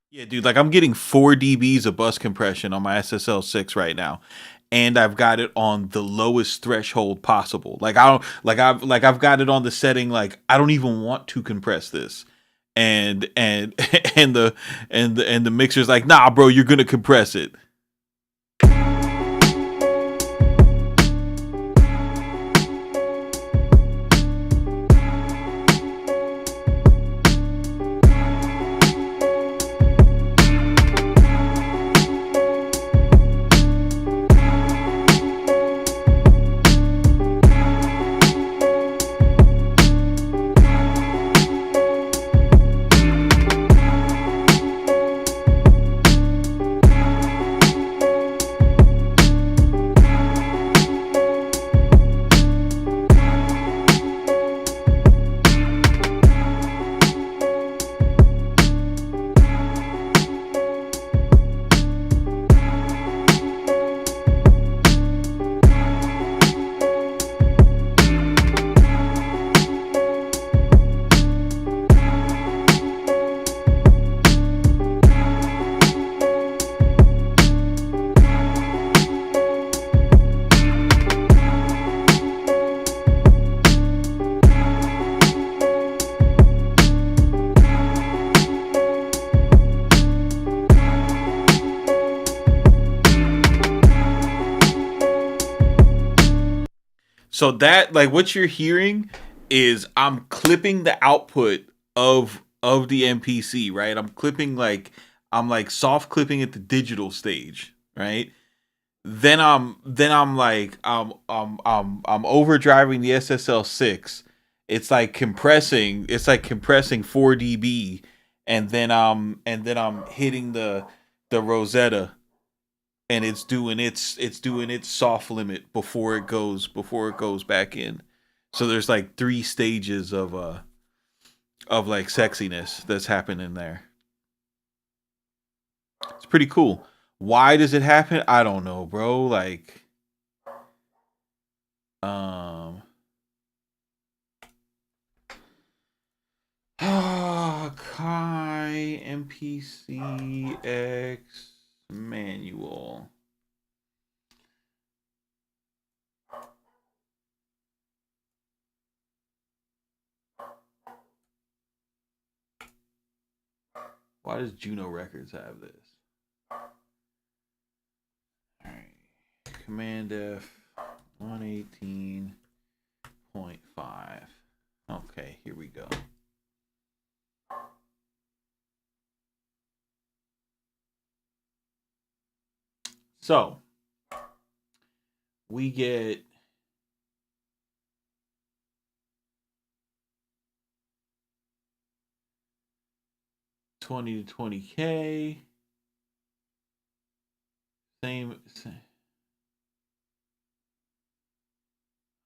Yeah, dude, like I'm getting 4 dBs of bus compression on my SSL6 right now. And I've got it on the lowest threshold possible. Like I've got it on the setting like I don't even want to compress this. And and the mixer's like, "Nah, bro, you're going to compress it." So that, like, what you're hearing is I'm clipping the output of the MPC, right? I'm like soft clipping at the digital stage, right? I'm overdriving the SSL6. It's like compressing 4 dB, and then I'm hitting the Rosetta, and it's doing its soft limit before it goes back in. So there's like 3 stages of like sexiness that's happening there. It's pretty cool. Why does it happen? I don't know, bro. Like Kai MPC X manual. Why does Juno Records have this? Alright. Command F 118.5. Okay, here we go. So we get $20 to $20K. Same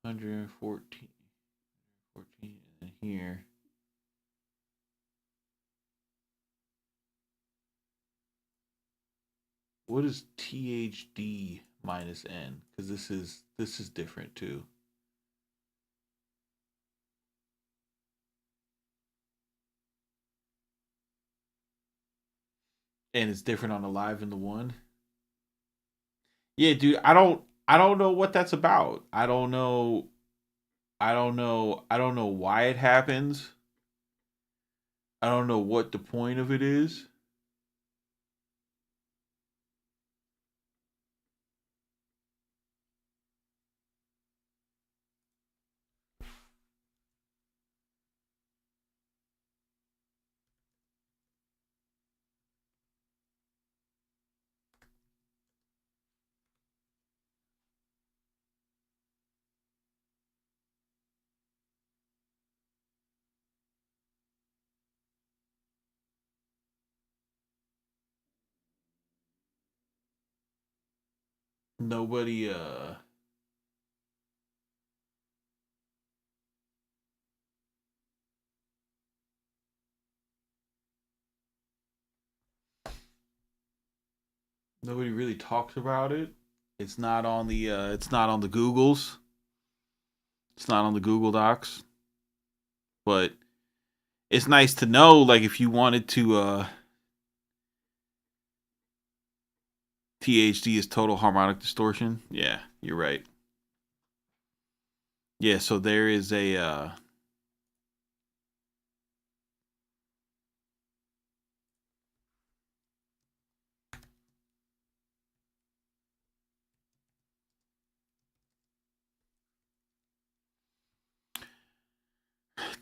114 in here. What is THD minus N? Because this is different too. And it's different on the live and the one. Yeah, dude, I don't know what that's about. I don't know I don't know. I don't know why it happens. I don't know what the point of it is. Nobody nobody really talks about it. It's not on the Googles. It's not on the Google Docs. But it's nice to know, like, if you wanted to THD is total harmonic distortion. Yeah, you're right. Yeah, so there is a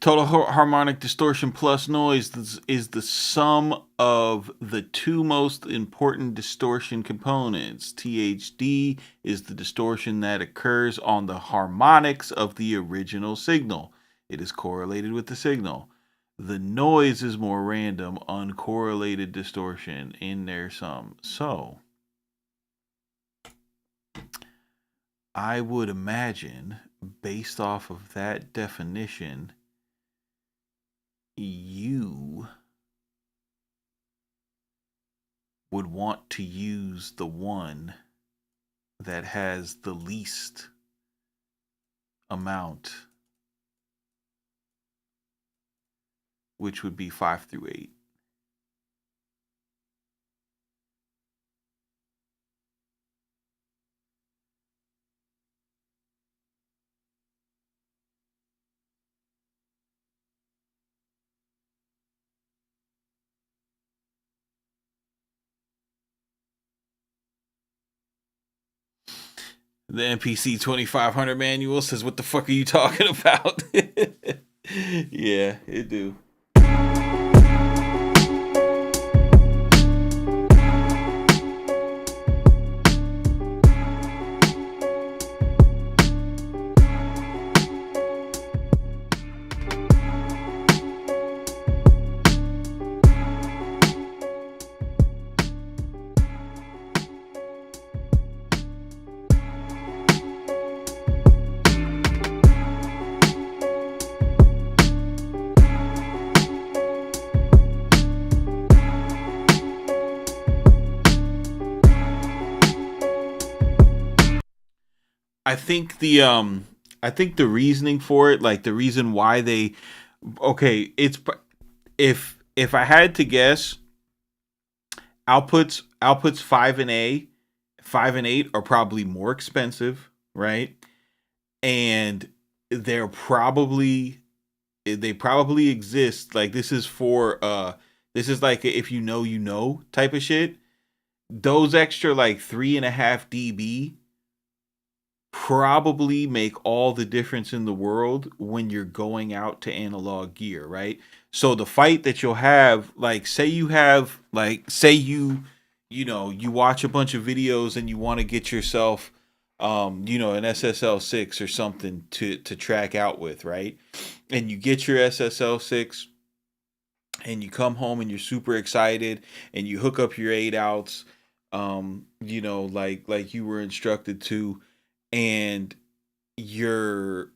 total harmonic distortion plus noise is the sum of the two most important distortion components. THD is the distortion that occurs on the harmonics of the original signal. It is correlated with the signal. The noise is more random, uncorrelated distortion in their sum. So, I would imagine, based off of that definition, you would want to use the one that has the least amount, which would be 5 through 8. The NPC 2500 manual says, "What the fuck are you talking about?" Yeah, it do. I think the reasoning for it, like the reason why they, okay, it's, if I had to guess, outputs 5 and 8 are probably more expensive, right? And they're probably they probably exist, like, this is for this is like a if you know you know type of shit. Those extra like 3.5 dB probably make all the difference in the world when you're going out to analog gear, right? So the fight that you'll have, like, say you have, like, say you know, you watch a bunch of videos and you want to get yourself you know, an SSL6 or something to track out with, right? And you get your SSL6 and you come home and you're super excited and you hook up your 8 outs, you know, like you were instructed to, and you're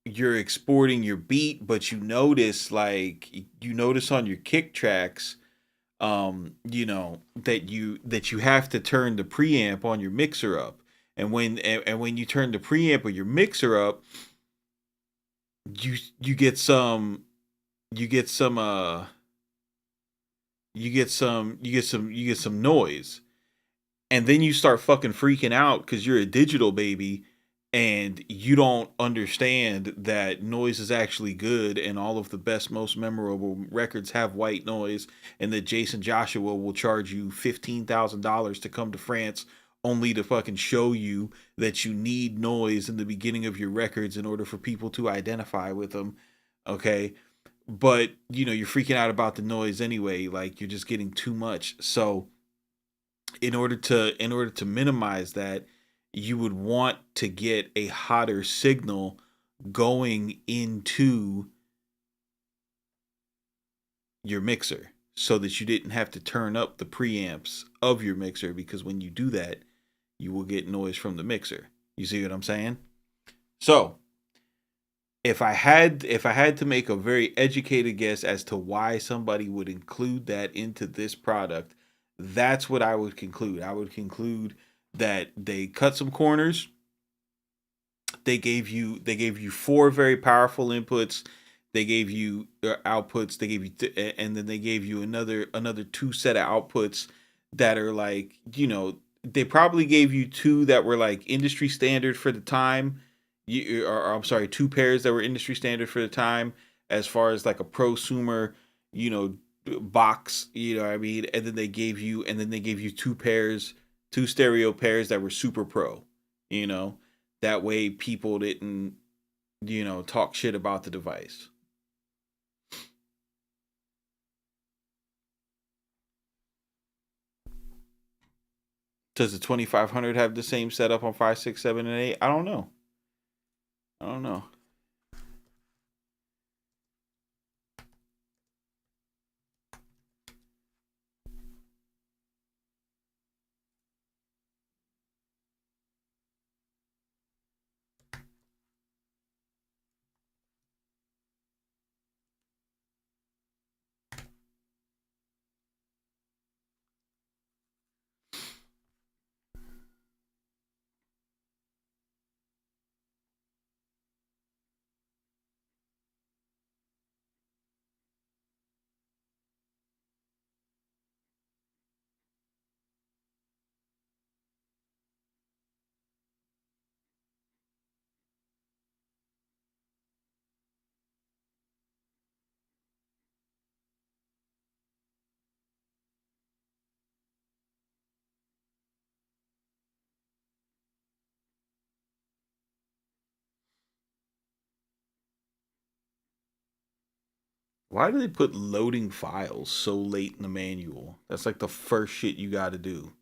exporting your beat, but you notice, like, you notice on your kick tracks, you know, that you have to turn the preamp on your mixer up, and when you turn the preamp or your mixer up, you get some you get some you get some noise, and then you start fucking freaking out because you're a digital baby, and you don't understand that noise is actually good, and all of the best, most memorable records have white noise, and that Jason Joshua will charge you $15,000 to come to France only to fucking show you that you need noise in the beginning of your records in order for people to identify with them. Okay. But you're freaking out about the noise anyway. Like, you're just getting too much. So in order to minimize that, you would want to get a hotter signal going into your mixer so that you didn't have to turn up the preamps of your mixer, because when you do that, you will get noise from the mixer. You see what I'm saying? So if I had to make a very educated guess as to why somebody would include that into this product, that's what I would conclude. I would conclude that they cut some corners. They gave you 4 very powerful inputs. They gave you outputs. They gave you and then they gave you another 2 set of outputs that are like, they probably gave you 2 that were like industry standard for the time. I'm sorry, 2 pairs that were industry standard for the time, as far as like a prosumer, box, what I mean? And then they gave you 2 stereo pairs that were super pro, that way people didn't, talk shit about the device. Does the 2500 have the same setup on 5, 6, 7, and 8? I don't know. Why do they put loading files so late in the manual? That's like the first shit you got to do.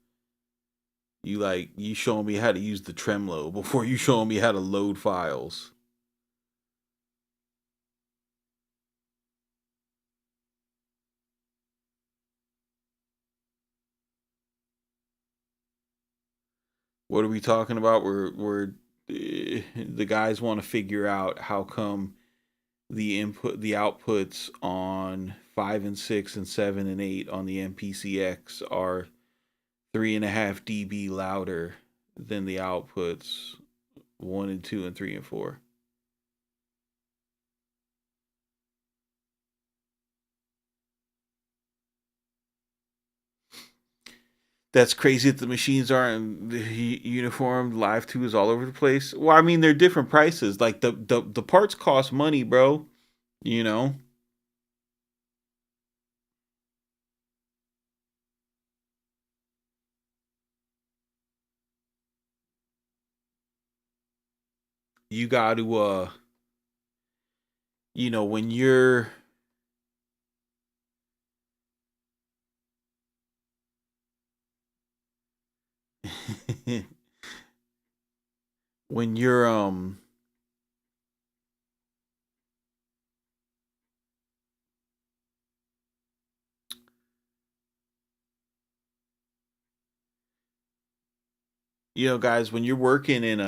You showing me how to use the Tremolo before you showing me how to load files. What are we talking about? The guys want to figure out how come the outputs on 5 and 6 and 7 and 8 on the MPCX are 3.5 dB louder than the outputs 1 and 2 and 3 and 4. That's crazy that the machines aren't uniform. Live 2 is all over the place. Well, I mean, they're different prices. Like the parts cost money, bro. You got to when you're when you're guys, when you're working in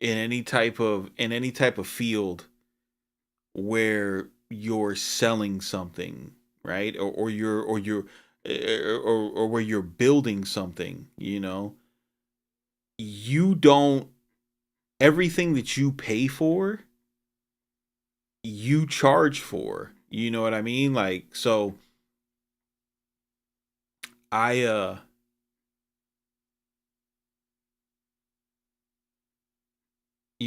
any type of field where you're selling something, right? Or where you're building something, you don't, everything that you pay for, you charge for. You know what I mean? Like, so I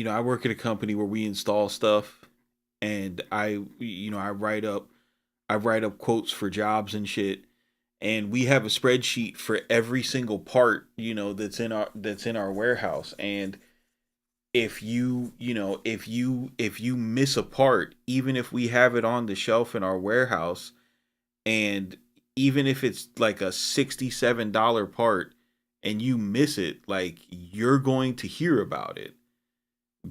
I work at a company where we install stuff, and I write up quotes for jobs and shit, and we have a spreadsheet for every single part, that's in our warehouse. And if you miss a part, even if we have it on the shelf in our warehouse, and even if it's like a $67 part and you miss it, like, you're going to hear about it,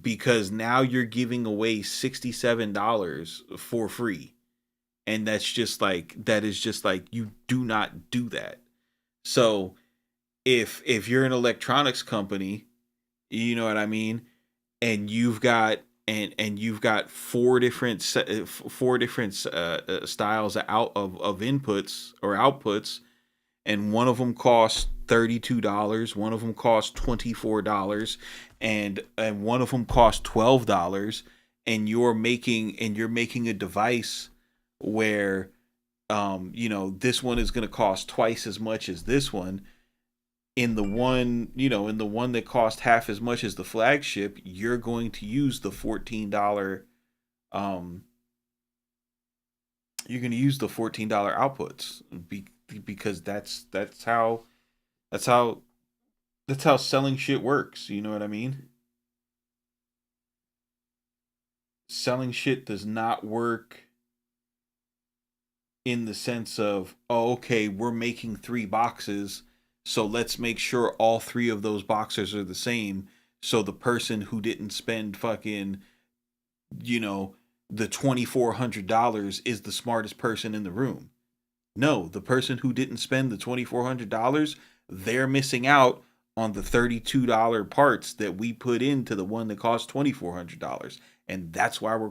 because now you're giving away $67 for free. And that is just like, you do not do that. So if you're an electronics company, you know what I mean, and you've got you've got four different styles of inputs or outputs, and one of them costs $32, one of them costs $24, and one of them costs $12, and you're making a device where this one is going to cost twice as much as this one. In the one that cost half as much as the flagship, you're going to use the $14 you're going to use the $14 outputs, because that's how selling shit works. You know what I mean? Selling shit does not work in the sense of, oh, okay, we're making 3 boxes, so let's make sure all 3 of those boxes are the same, so the person who didn't spend fucking, the $2,400 is the smartest person in the room. No, the person who didn't spend the $2,400, they're missing out on the $32 parts that we put into the one that cost $2,400. And that's why we're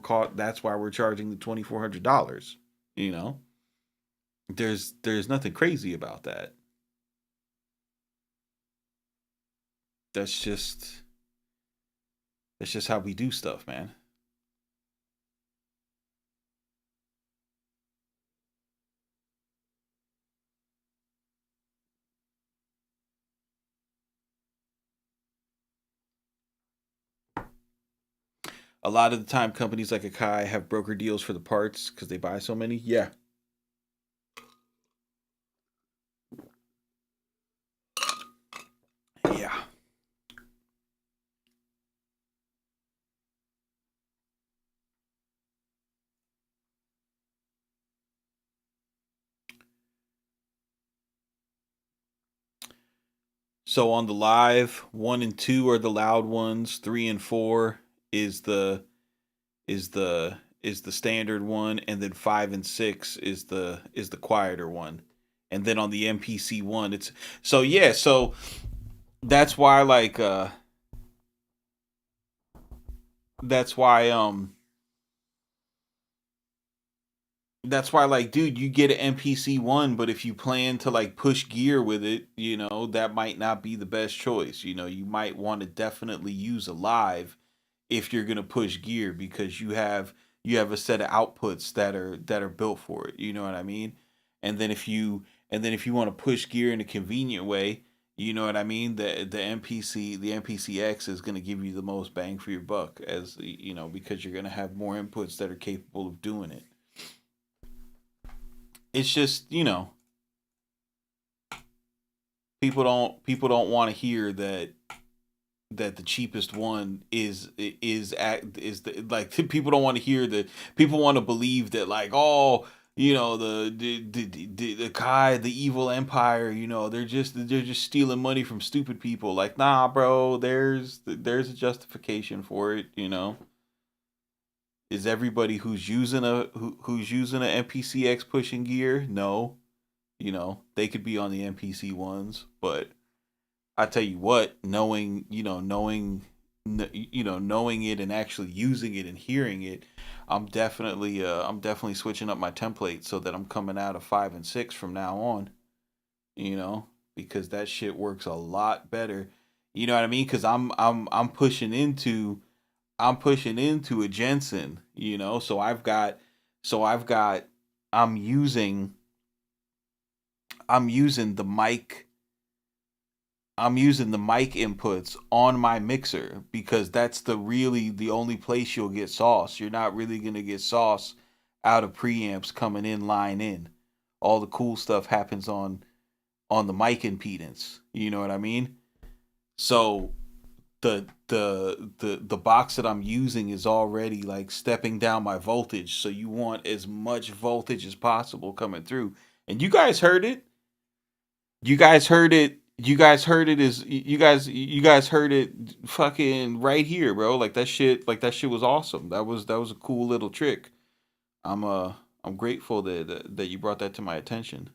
charging the $2,400. There's nothing crazy about that. That's just how we do stuff, man. A lot of the time, companies like Akai have broker deals for the parts because they buy so many. Yeah. Yeah. So on the live, 1 and 2 are the loud ones. 3 and 4 is the standard one, and then 5 and 6 is the quieter one. And then on the MPC one, it's so that's why dude, you get an MPC one, but if you plan to like push gear with it, that might not be the best choice. You might want to definitely use a live if you're gonna push gear, because you have a set of outputs that are built for it. You know what I mean? And then if you want to push gear in a convenient way, you know what I mean, the MPCX is gonna give you the most bang for your buck, as because you're gonna have more inputs that are capable of doing it. It's just, people don't want to hear that the cheapest one is like, people don't want to hear that. People want to believe that, like, oh, the Kai, the evil empire, they're just stealing money from stupid people. Like, nah, bro, there's a justification for it. Is everybody who's using a MPCX pushing gear? No. They could be on the MPC ones, but I tell you what, knowing it and actually using it and hearing it, I'm definitely switching up my template so that I'm coming out of 5 and 6 from now on. Because that shit works a lot better. You know what I mean? Because I'm pushing into a Jensen, so I'm using the mic I'm using the mic inputs on my mixer because that's the only place you'll get sauce. You're not really gonna get sauce out of preamps coming in line in. All the cool stuff happens on the mic impedance. You know what I mean? So the box that I'm using is already like stepping down my voltage. So you want as much voltage as possible coming through. And you guys heard it. You guys heard it. You guys heard it fucking right here, bro. Like that shit was awesome. That was a cool little trick. I'm grateful that you brought that to my attention.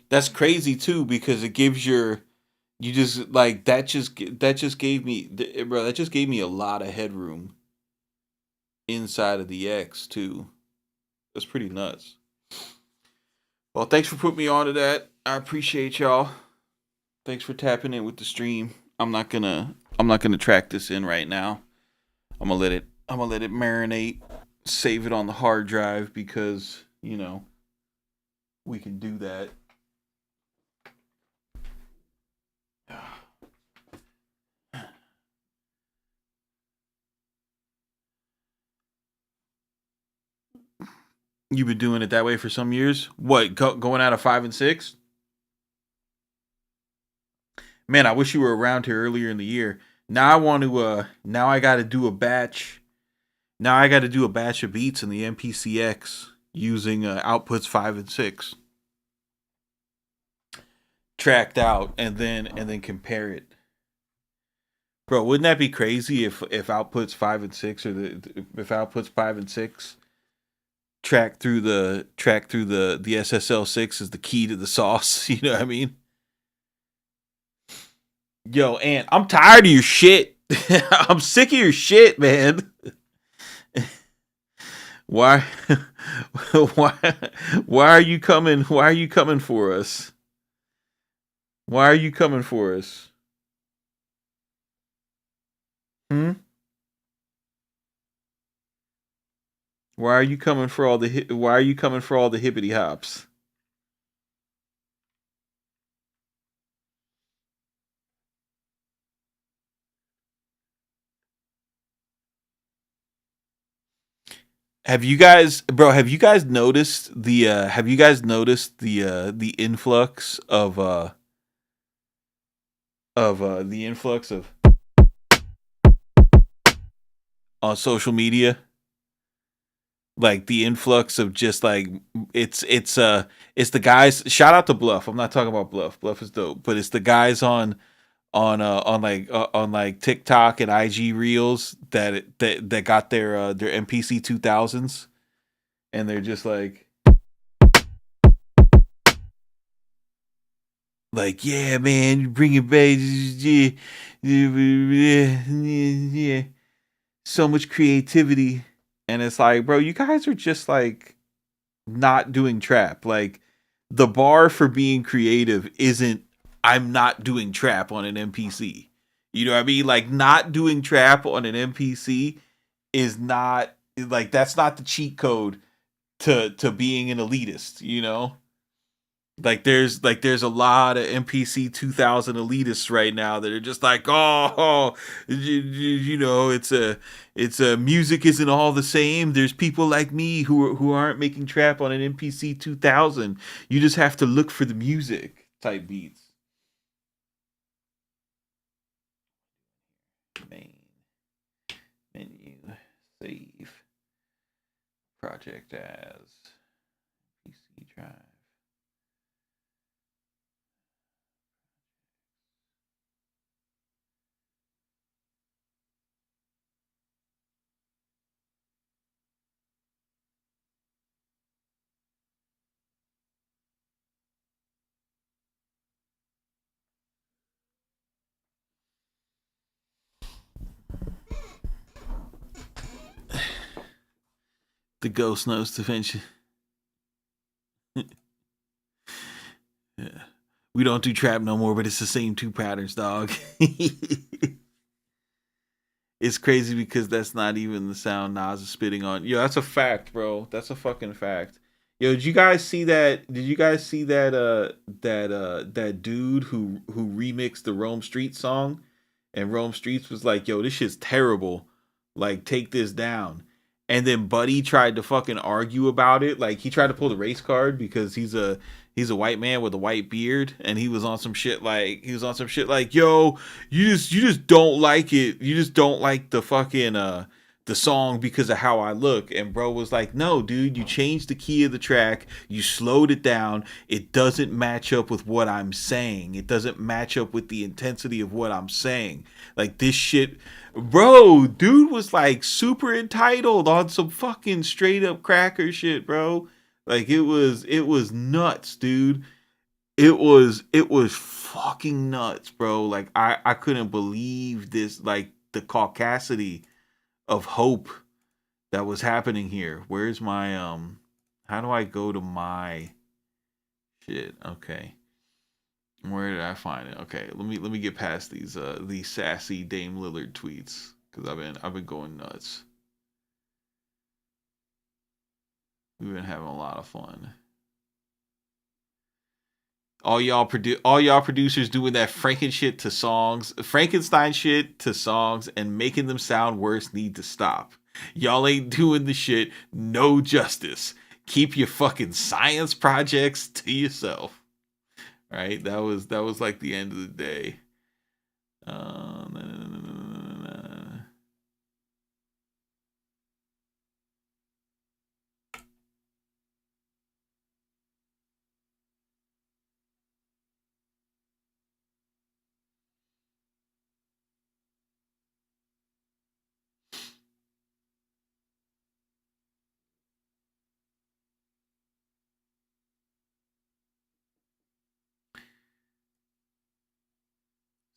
That's crazy too because it gives you just like that just gave me bro, that just gave me a lot of headroom inside of the X too. That's pretty nuts. Well, thanks for putting me on to that. I appreciate y'all. Thanks for tapping in with the stream. I'm not gonna track this in right now. I'm gonna let it marinate, save it on the hard drive because, we can do that. You've been doing it that way for some years? What, going out of 5 and 6? Man, I wish you were around here earlier in the year. Now I want to now I got to do a batch. Now I got to do a batch of beats in the MPCX using outputs 5 and 6 tracked out and then compare it. Bro, wouldn't that be crazy if outputs 5 and 6 or if outputs 5 and 6 track through the SSL6 is the key to the sauce, you know what I mean? Yo, Ant, I'm tired of your shit. I'm sick of your shit, man. Why why why are you coming? Why are you coming for us? Why are you coming for us? Hmm? Why are you coming for all the why are you coming for all the hippity hops? Have you guys noticed the influx of on social media? Like the influx of just like it's the guys, shout out to Bluff. I'm not talking about Bluff. Bluff is dope, but it's the guys on like TikTok and IG Reels that got their MPC 2000s and they're just like yeah man, you bring it back, yeah, so much creativity. And it's like, bro, you guys are just like not doing trap. Like the bar for being creative isn't I'm not doing trap on an MPC. You know what I mean? Like not doing trap on an MPC is not like that's not the cheat code to being an elitist, you know? Like there's a lot of MPC 2000 elitists right now that are just like, oh, it's a music isn't all the same. There's people like me who aren't making trap on an MPC 2000. You just have to look for the music type beats. Main menu, save project as PC drive. The Ghost Notes Defension. Yeah. We don't do trap no more, but it's the same two patterns, dog. It's crazy because that's not even the sound Nas is spitting on. Yo, that's a fact, bro. That's a fucking fact. Yo, did you guys see that? Did you guys see that? That dude who remixed the Rome Streets song, and Rome Streets was like, "Yo, this shit's terrible. Like, take this down." And then Buddy tried to fucking argue about it. Like, he tried to pull the race card because he's a white man with a white beard, and he was on some shit like yo, you just don't like it. You just don't like the fucking the song because of how I look. And bro was like, no, dude, you changed the key of the track, you slowed it down. It doesn't match up with what I'm saying. It doesn't match up with the intensity of what I'm saying. Like this shit, bro, dude was like super entitled on some fucking straight up cracker shit, bro. Like it was nuts, dude. It was fucking nuts, bro. Like I couldn't believe this, like the caucasity of hope that was happening here. Where's my how do I go to my shit? Okay. Where did I find it? Okay, let me get past these sassy Dame Lillard tweets cuz I've been going nuts. We've been having a lot of fun. All y'all producers doing that Frankenstein shit to songs and making them sound worse need to stop. Y'all ain't doing the shit no justice. Keep your fucking science projects to yourself. Right? That was like the end of the day.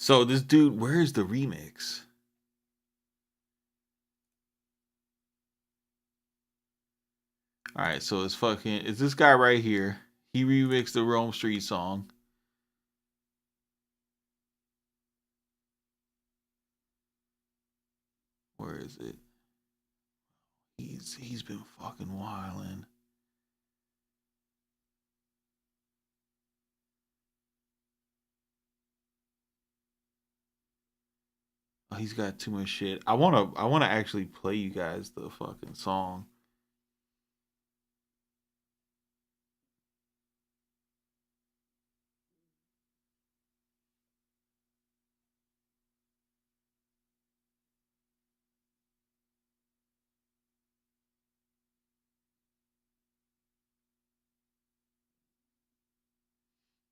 So this dude, where's the remix? All right, so it's this guy right here. He remixed the Rome Street song. Where is it? He's been fucking wildin'. Oh, he's got too much shit. I wanna actually play you guys the fucking song.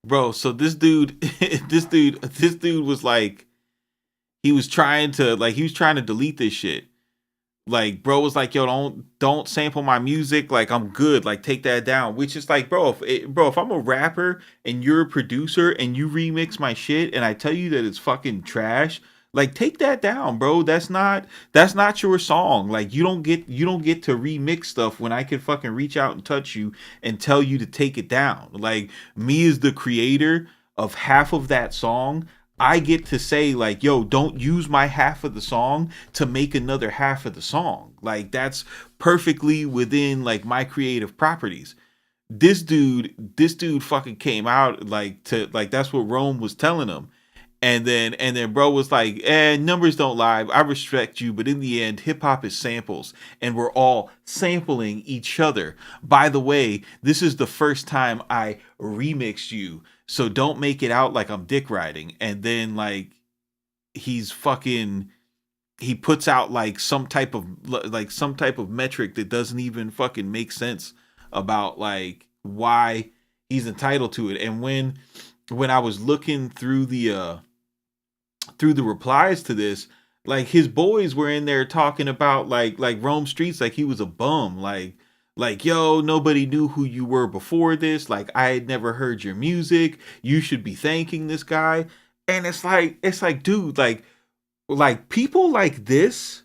Bro, so this dude this dude was like he was trying to delete this shit. Like bro was like, yo, don't sample my music, like I'm good, like take that down. Which is like, bro, if I'm a rapper and you're a producer and you remix my shit and I tell you that it's fucking trash, like take that down, bro. That's not your song. Like you don't get to remix stuff when I can fucking reach out and touch you and tell you to take it down. Like me as the creator of half of that song, I get to say like, yo, don't use my half of the song to make another half of the song. Like that's perfectly within like my creative properties. This dude fucking came out like to like that's what Rome was telling him. And then bro was like, numbers don't lie. I respect you, but in the end, hip hop is samples, and we're all sampling each other. By the way, this is the first time I remixed you, so don't make it out like I'm dick riding. And then like he puts out like some type of metric that doesn't even fucking make sense about like why he's entitled to it. And when I was looking through the replies to this, like his boys were in there talking about like Rome Streets like he was a bum, like yo, nobody knew who you were before this, like I had never heard your music, you should be thanking this guy. And it's like dude, like people like this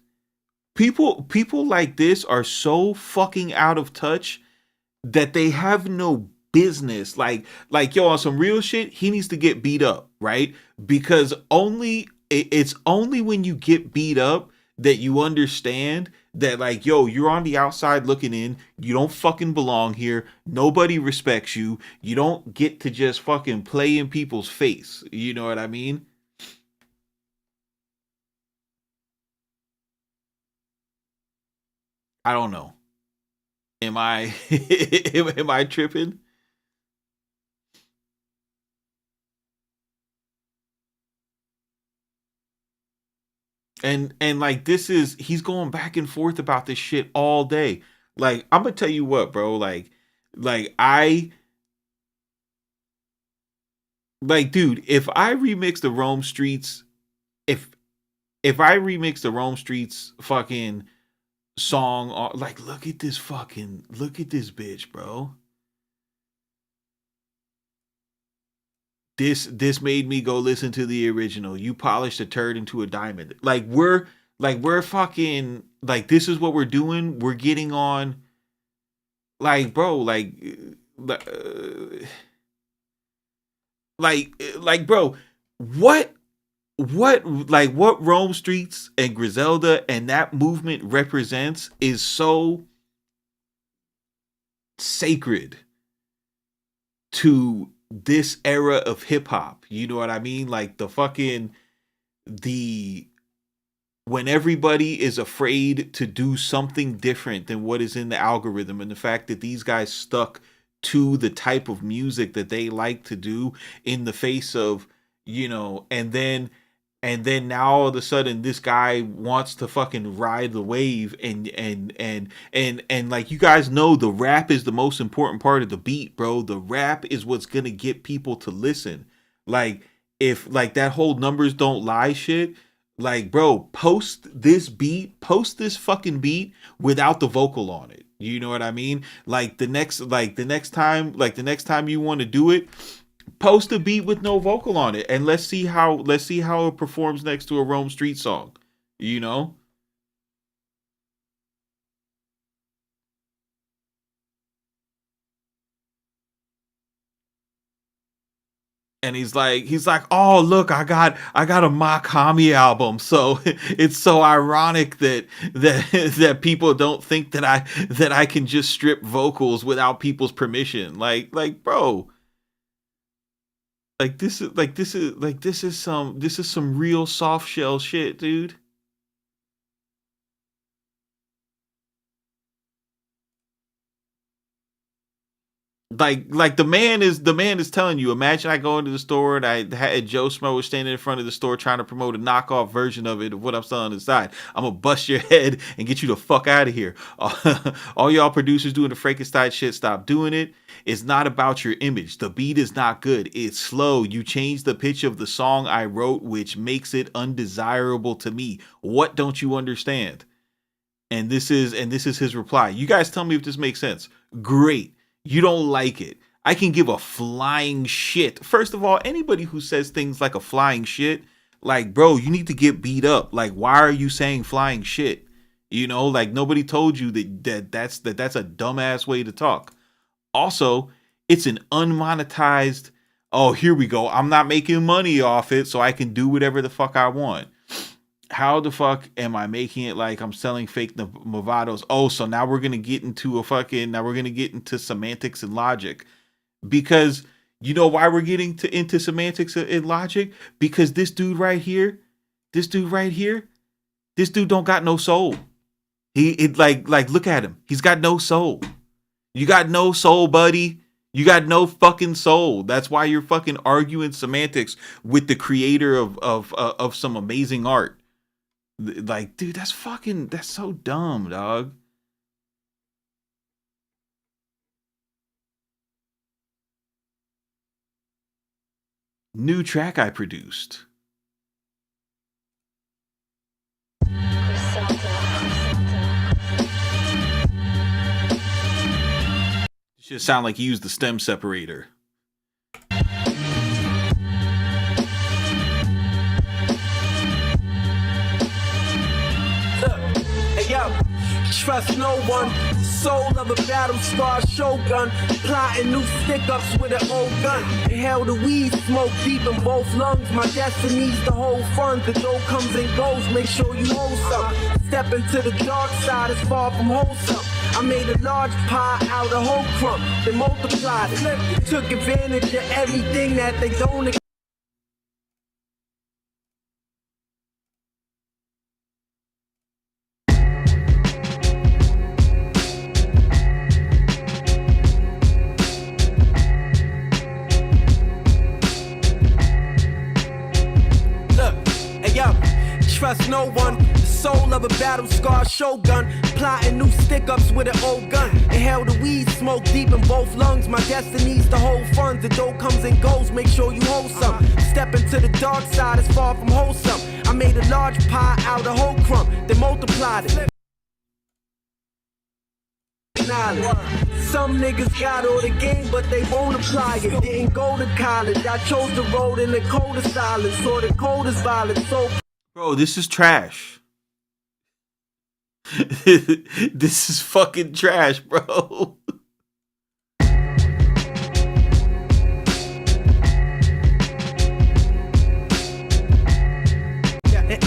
people like this are so fucking out of touch that they have no business. Like yo, on some real shit, he needs to get beat up, right? Because it's only when you get beat up that you understand that, like, yo, you're on the outside looking in. You don't fucking belong here. Nobody respects you. You don't get to just fucking play in people's face. You know what I mean? I don't know. Am I am I tripping? And like, this is, he's going back and forth about this shit all day. Like, I'm gonna tell you what, bro. Like I like, dude, if I remix the Rome Streets, if if I remix the Rome Streets fucking song, like, look at this bitch, bro. This made me go listen to the original. You polished a turd into a diamond. Like we're fucking, like, this is what we're doing. We're getting on, like, bro, like bro, what Rome Streets and Griselda and that movement represents is so sacred to this era of hip hop. You know what I mean? Like, the when everybody is afraid to do something different than what is in the algorithm, and the fact that these guys stuck to the type of music that they like to do in the face of, you know, and then now all of a sudden this guy wants to fucking ride the wave, and like, you guys know, the rap is the most important part of the beat, bro. The rap is what's gonna get people to listen. Like, if, like, that whole numbers don't lie shit, like, bro, post this fucking beat without the vocal on it. You know what I mean? Like, the next time you want to do it, post a beat with no vocal on it, and let's see how it performs next to a Rome Street song. You know? And he's like, oh, look, I got a Makami album. So it's so ironic that people don't think that I can just strip vocals without people's permission. Like, bro, this is some real soft shell shit, dude. Like the man is telling you, imagine I go into the store and I had Joe Smo was standing in front of the store trying to promote a knockoff version of it, of what I'm selling inside. I'm gonna bust your head and get you the fuck out of here. All y'all producers doing the Frankenstein shit, stop doing it. It's not about your image. The beat is not good. It's slow. You changed the pitch of the song I wrote, which makes it undesirable to me. What don't you understand? And this is his reply. You guys tell me if this makes sense. Great. You don't like it. I can give a flying shit. First of all, anybody who says things like a flying shit, like, bro, you need to get beat up. Like, why are you saying flying shit? You know, like, nobody told you that's a dumbass way to talk. Also, it's an unmonetized, oh, here we go, I'm not making money off it, so I can do whatever the fuck I want. How the fuck am I making it like I'm selling fake Movados? Oh, so now we're gonna get into semantics and logic. Because you know why we're getting into semantics and logic? Because this dude right here, this dude don't got no soul. Like look at him. He's got no soul. You got no soul, buddy. You got no fucking soul. That's why you're fucking arguing semantics with the creator of some amazing art. Like, dude, that's so dumb, dog. New track I produced. Should sound like he used the stem separator. trust no one. Soul of a battle scar shogun, plotting new stick-ups with an old gun. Inhale the weed, smoke deep in both lungs. My destiny's to hold funds. The dough comes and goes, make sure you hold some. Step into the dark side, it's far from wholesome. I made a large pie out of whole crumb, then multiplied it. Took advantage of everything that they don't. Trust no one. The soul of a battle scar shogun, plotting new stick-ups with an old gun. Inhale the weed, smoke deep in both lungs. My destiny's to hold funds. The dough comes and goes, make sure you hold some. Step into the dark side, it's far from wholesome. I made a large pie out of whole crumb, then multiplied it. Some niggas got all the game, but they won't apply it. Didn't go to college, I chose the road in the coldest silence, or the coldest violence. So bro, this is trash. This is fucking trash, bro.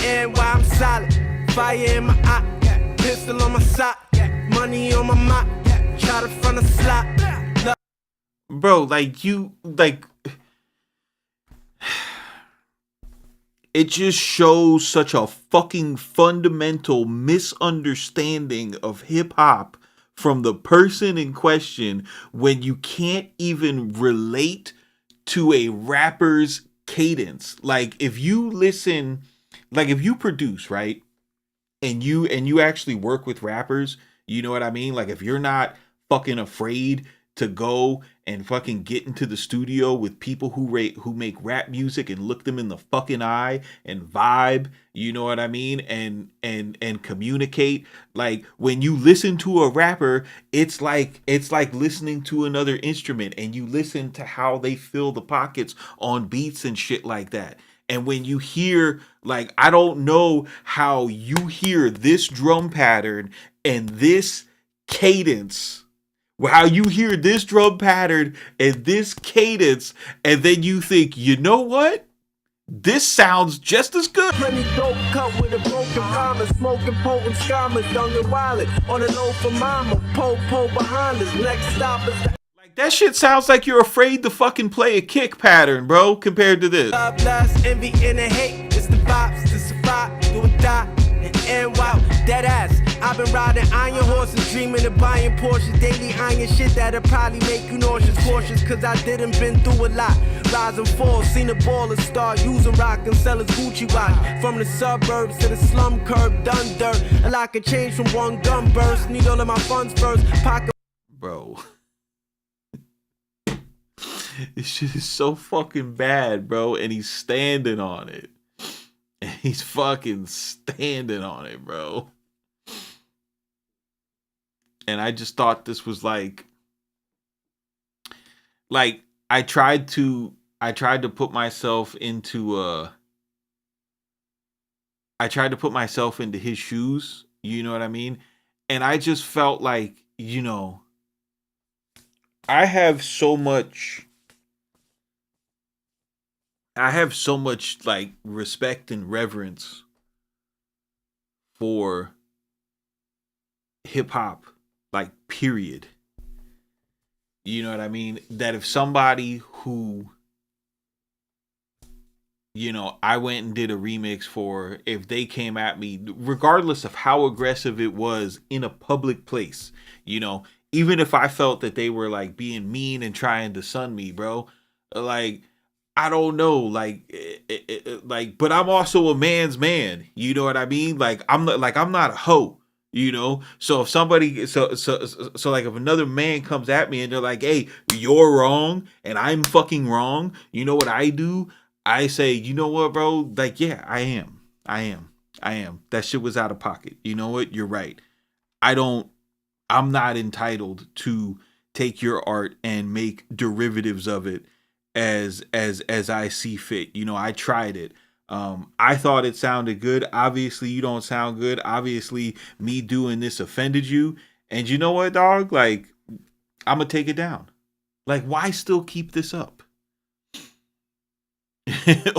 And why I'm solid, fire in my eye, pistol on my sock, money on my mop, try to front a slot. Bro, like you, like it just shows such a fucking fundamental misunderstanding of hip hop from the person in question when you can't even relate to a rapper's cadence. Like if you listen, like if you produce, right? And you actually work with rappers, you know what I mean? Like if you're not fucking afraid to go and fucking get into the studio with people who make rap music and look them in the fucking eye and vibe, you know what I mean? And communicate. Like when you listen to a rapper, it's like listening to another instrument, and you listen to how they fill the pockets on beats and shit like that. And when you hear, like, I don't know how you hear this drum pattern and this cadence, how you hear this drum pattern and this cadence, and then you think, you know what? This sounds just as good. Plenty dope cut with a broken rhyme, smoking potent scammers, young and wild on a low for mama, po behind us. Next stop is the that shit sounds like you're afraid to fucking play a kick pattern, bro, compared to this. love, lust, envy, and the hate. It's the vibes to survive, do or die, and wow, dead ass. I've been riding iron horses, dreaming of buying Porsches, daily iron shit that'll probably make you nauseous. Cautious, cause I didn't been through a lot. Rise and fall, seen a baller start using rock and sell his Gucci watch. From the suburbs to the slum curb, done dirt. A lot could change from one gun burst. Need all of my funds first, pocket. Bro. This shit is so fucking bad, bro. And he's standing on it. And he's fucking standing on it, bro. And I just thought this was like I tried to put myself into his shoes, you know what I mean? And I just felt like, you know, I have so much like respect and reverence for hip hop, like period. You know what I mean? That if somebody who, you know, I went and did a remix for, if they came at me, regardless of how aggressive it was in a public place, you know, even if I felt that they were like being mean and trying to sun me, bro, like, I don't know, like, but I'm also a man's man. You know what I mean? Like, I'm not a hoe. You know, so if somebody, so like if another man comes at me and they're like, "Hey, you're wrong," and I'm fucking wrong, you know what I do? I say, you know what, bro? Like, yeah, I am. That shit was out of pocket. You know what? You're right. I'm not entitled to take your art and make derivatives of it as I see fit. You know, I tried it. I thought it sounded good. Obviously, you don't sound good. Obviously, me doing this offended you. And you know what, dog? Like, I'm gonna take it down. Like, why still keep this up?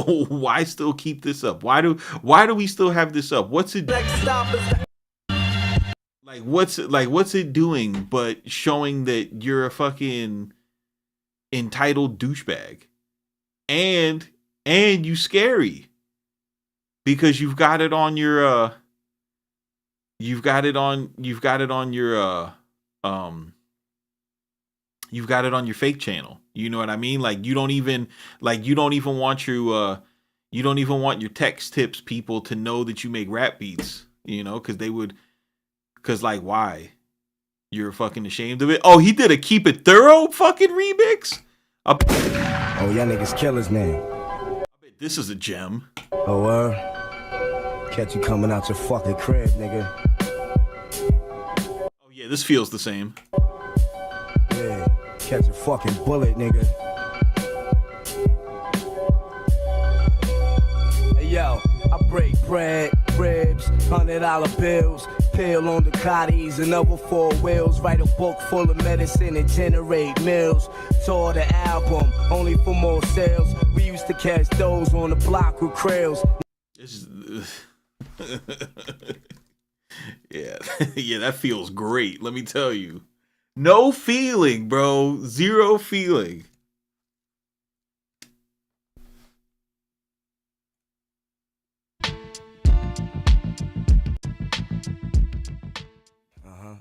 Why still keep this up? Why do we still have this up? What's it what's it doing but showing that you're a fucking entitled douchebag? And you scary. Because you've got it on your you've got it on your fake channel. You know what I mean? Like you don't even want your text tips people to know that you make rap beats, you know, cuz like why? You're fucking ashamed of it? Oh, he did a Keep It Thorough fucking remix? Oh, y'all niggas killers now. I bet this is a gem. Oh, catch you coming out your fucking crib, nigga. Oh yeah, this feels the same. Yeah, catch a fucking bullet, nigga. Hey, yo, I break bread, ribs, $100 bills, pill on the Cotties, another 4 wheels, write a book full of medicine and generate meals. Tour the album, only for more sales. We used to catch those on the block with krills. Yeah, yeah, that feels great. Let me tell you, no feeling, bro, zero feeling.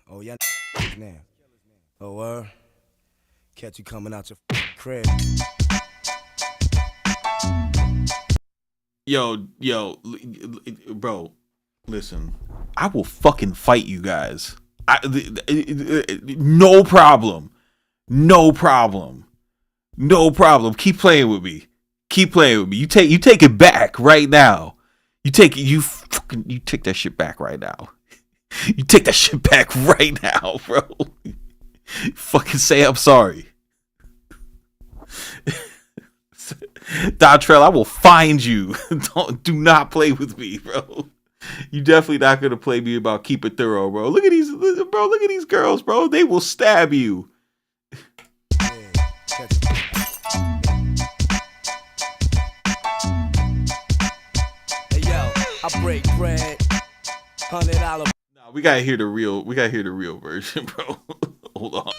Oh yeah, now. Oh catch you coming out your crib. Yo, bro, listen. I will fucking fight you guys. No problem. No problem. No problem. Keep playing with me. Keep playing with me. You take it back right now. You take that shit back right now. You take that shit back right now, bro. Fucking say I'm sorry. Dontrell, I will find you. Do not play with me, bro. You definitely not gonna play me about Keep It Thorough, bro. Look at these girls, bro. They will stab you. Hey yo, I break bread, $100. Nah, we gotta hear the real version, bro. Hold on.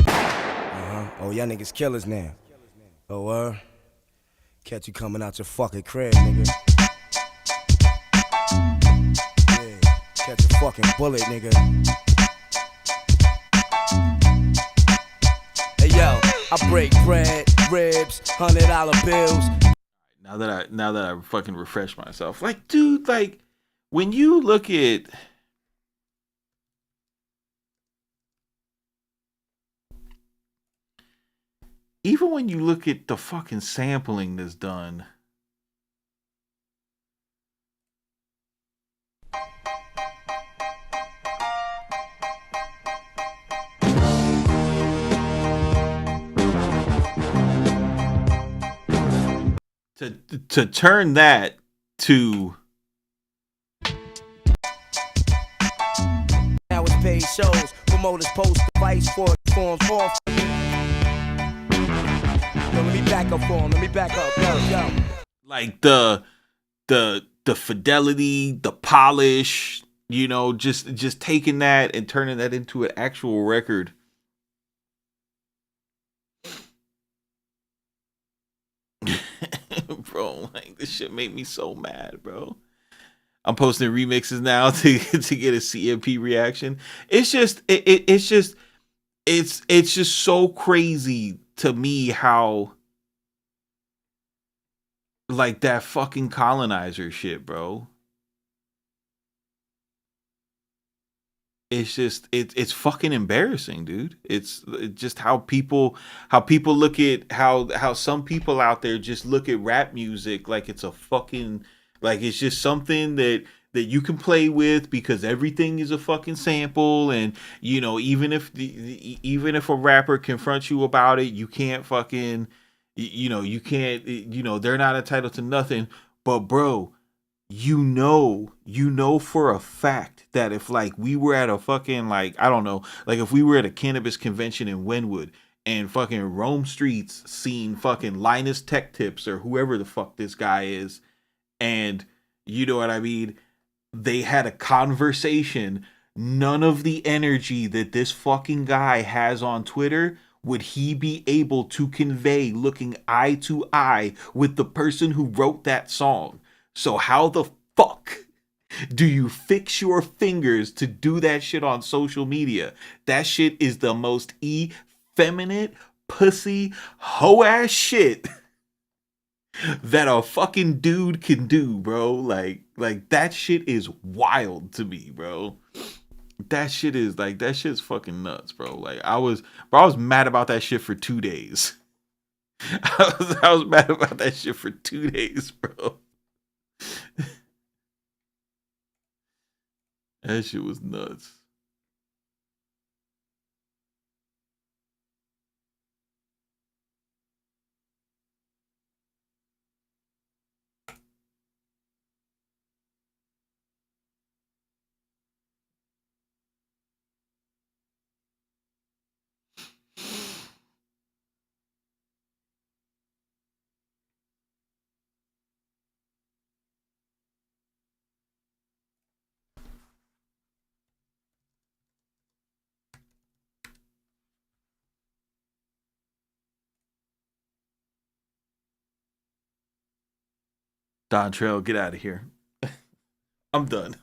Oh, y'all niggas killers now. Oh, catch you coming out your fucking crib, nigga. Yeah, catch a fucking bullet, nigga. Hey yo, I break bread, ribs, $100 bills. Now that I fucking refresh myself, like, dude, like, when you look at even when you look at the fucking sampling that's done. To turn that to Now it's paid shows, promoters post device for forms off. Yo, let me back up for him. Let me back up. Yo. like the fidelity, the polish, you know, just taking that and turning that into an actual record. Bro, like, this shit made me so mad, bro. I'm posting remixes now to get a CMP reaction. It's just it's just so crazy to me how, like, that fucking colonizer shit, bro. It's just it's fucking embarrassing, dude. It's just how people look at how some people out there just look at rap music like it's a fucking, like it's just something that you can play with because everything is a fucking sample, and you know, even if a rapper confronts you about it, you can't fucking, you know, you can't, you know, they're not entitled to nothing. But bro, you know for a fact that if like we were at a fucking like I don't know, like if we were at a cannabis convention in Wynwood and fucking Rome Streets seen fucking Linus Tech Tips or whoever the fuck this guy is, and you know what I mean, they had a conversation, none of the energy that this fucking guy has on Twitter would he be able to convey looking eye to eye with the person who wrote that song. So how the fuck do you fix your fingers to do that shit on social media? That shit is the most effeminate, pussy, hoe ass shit that a fucking dude can do, bro. Like that shit is wild to me, bro. That shit is like that shit's fucking nuts, bro. Like I was mad about that shit for 2 days. I was mad about that shit for 2 days, bro. That shit was nuts. Don Trail, get out of here. I'm done.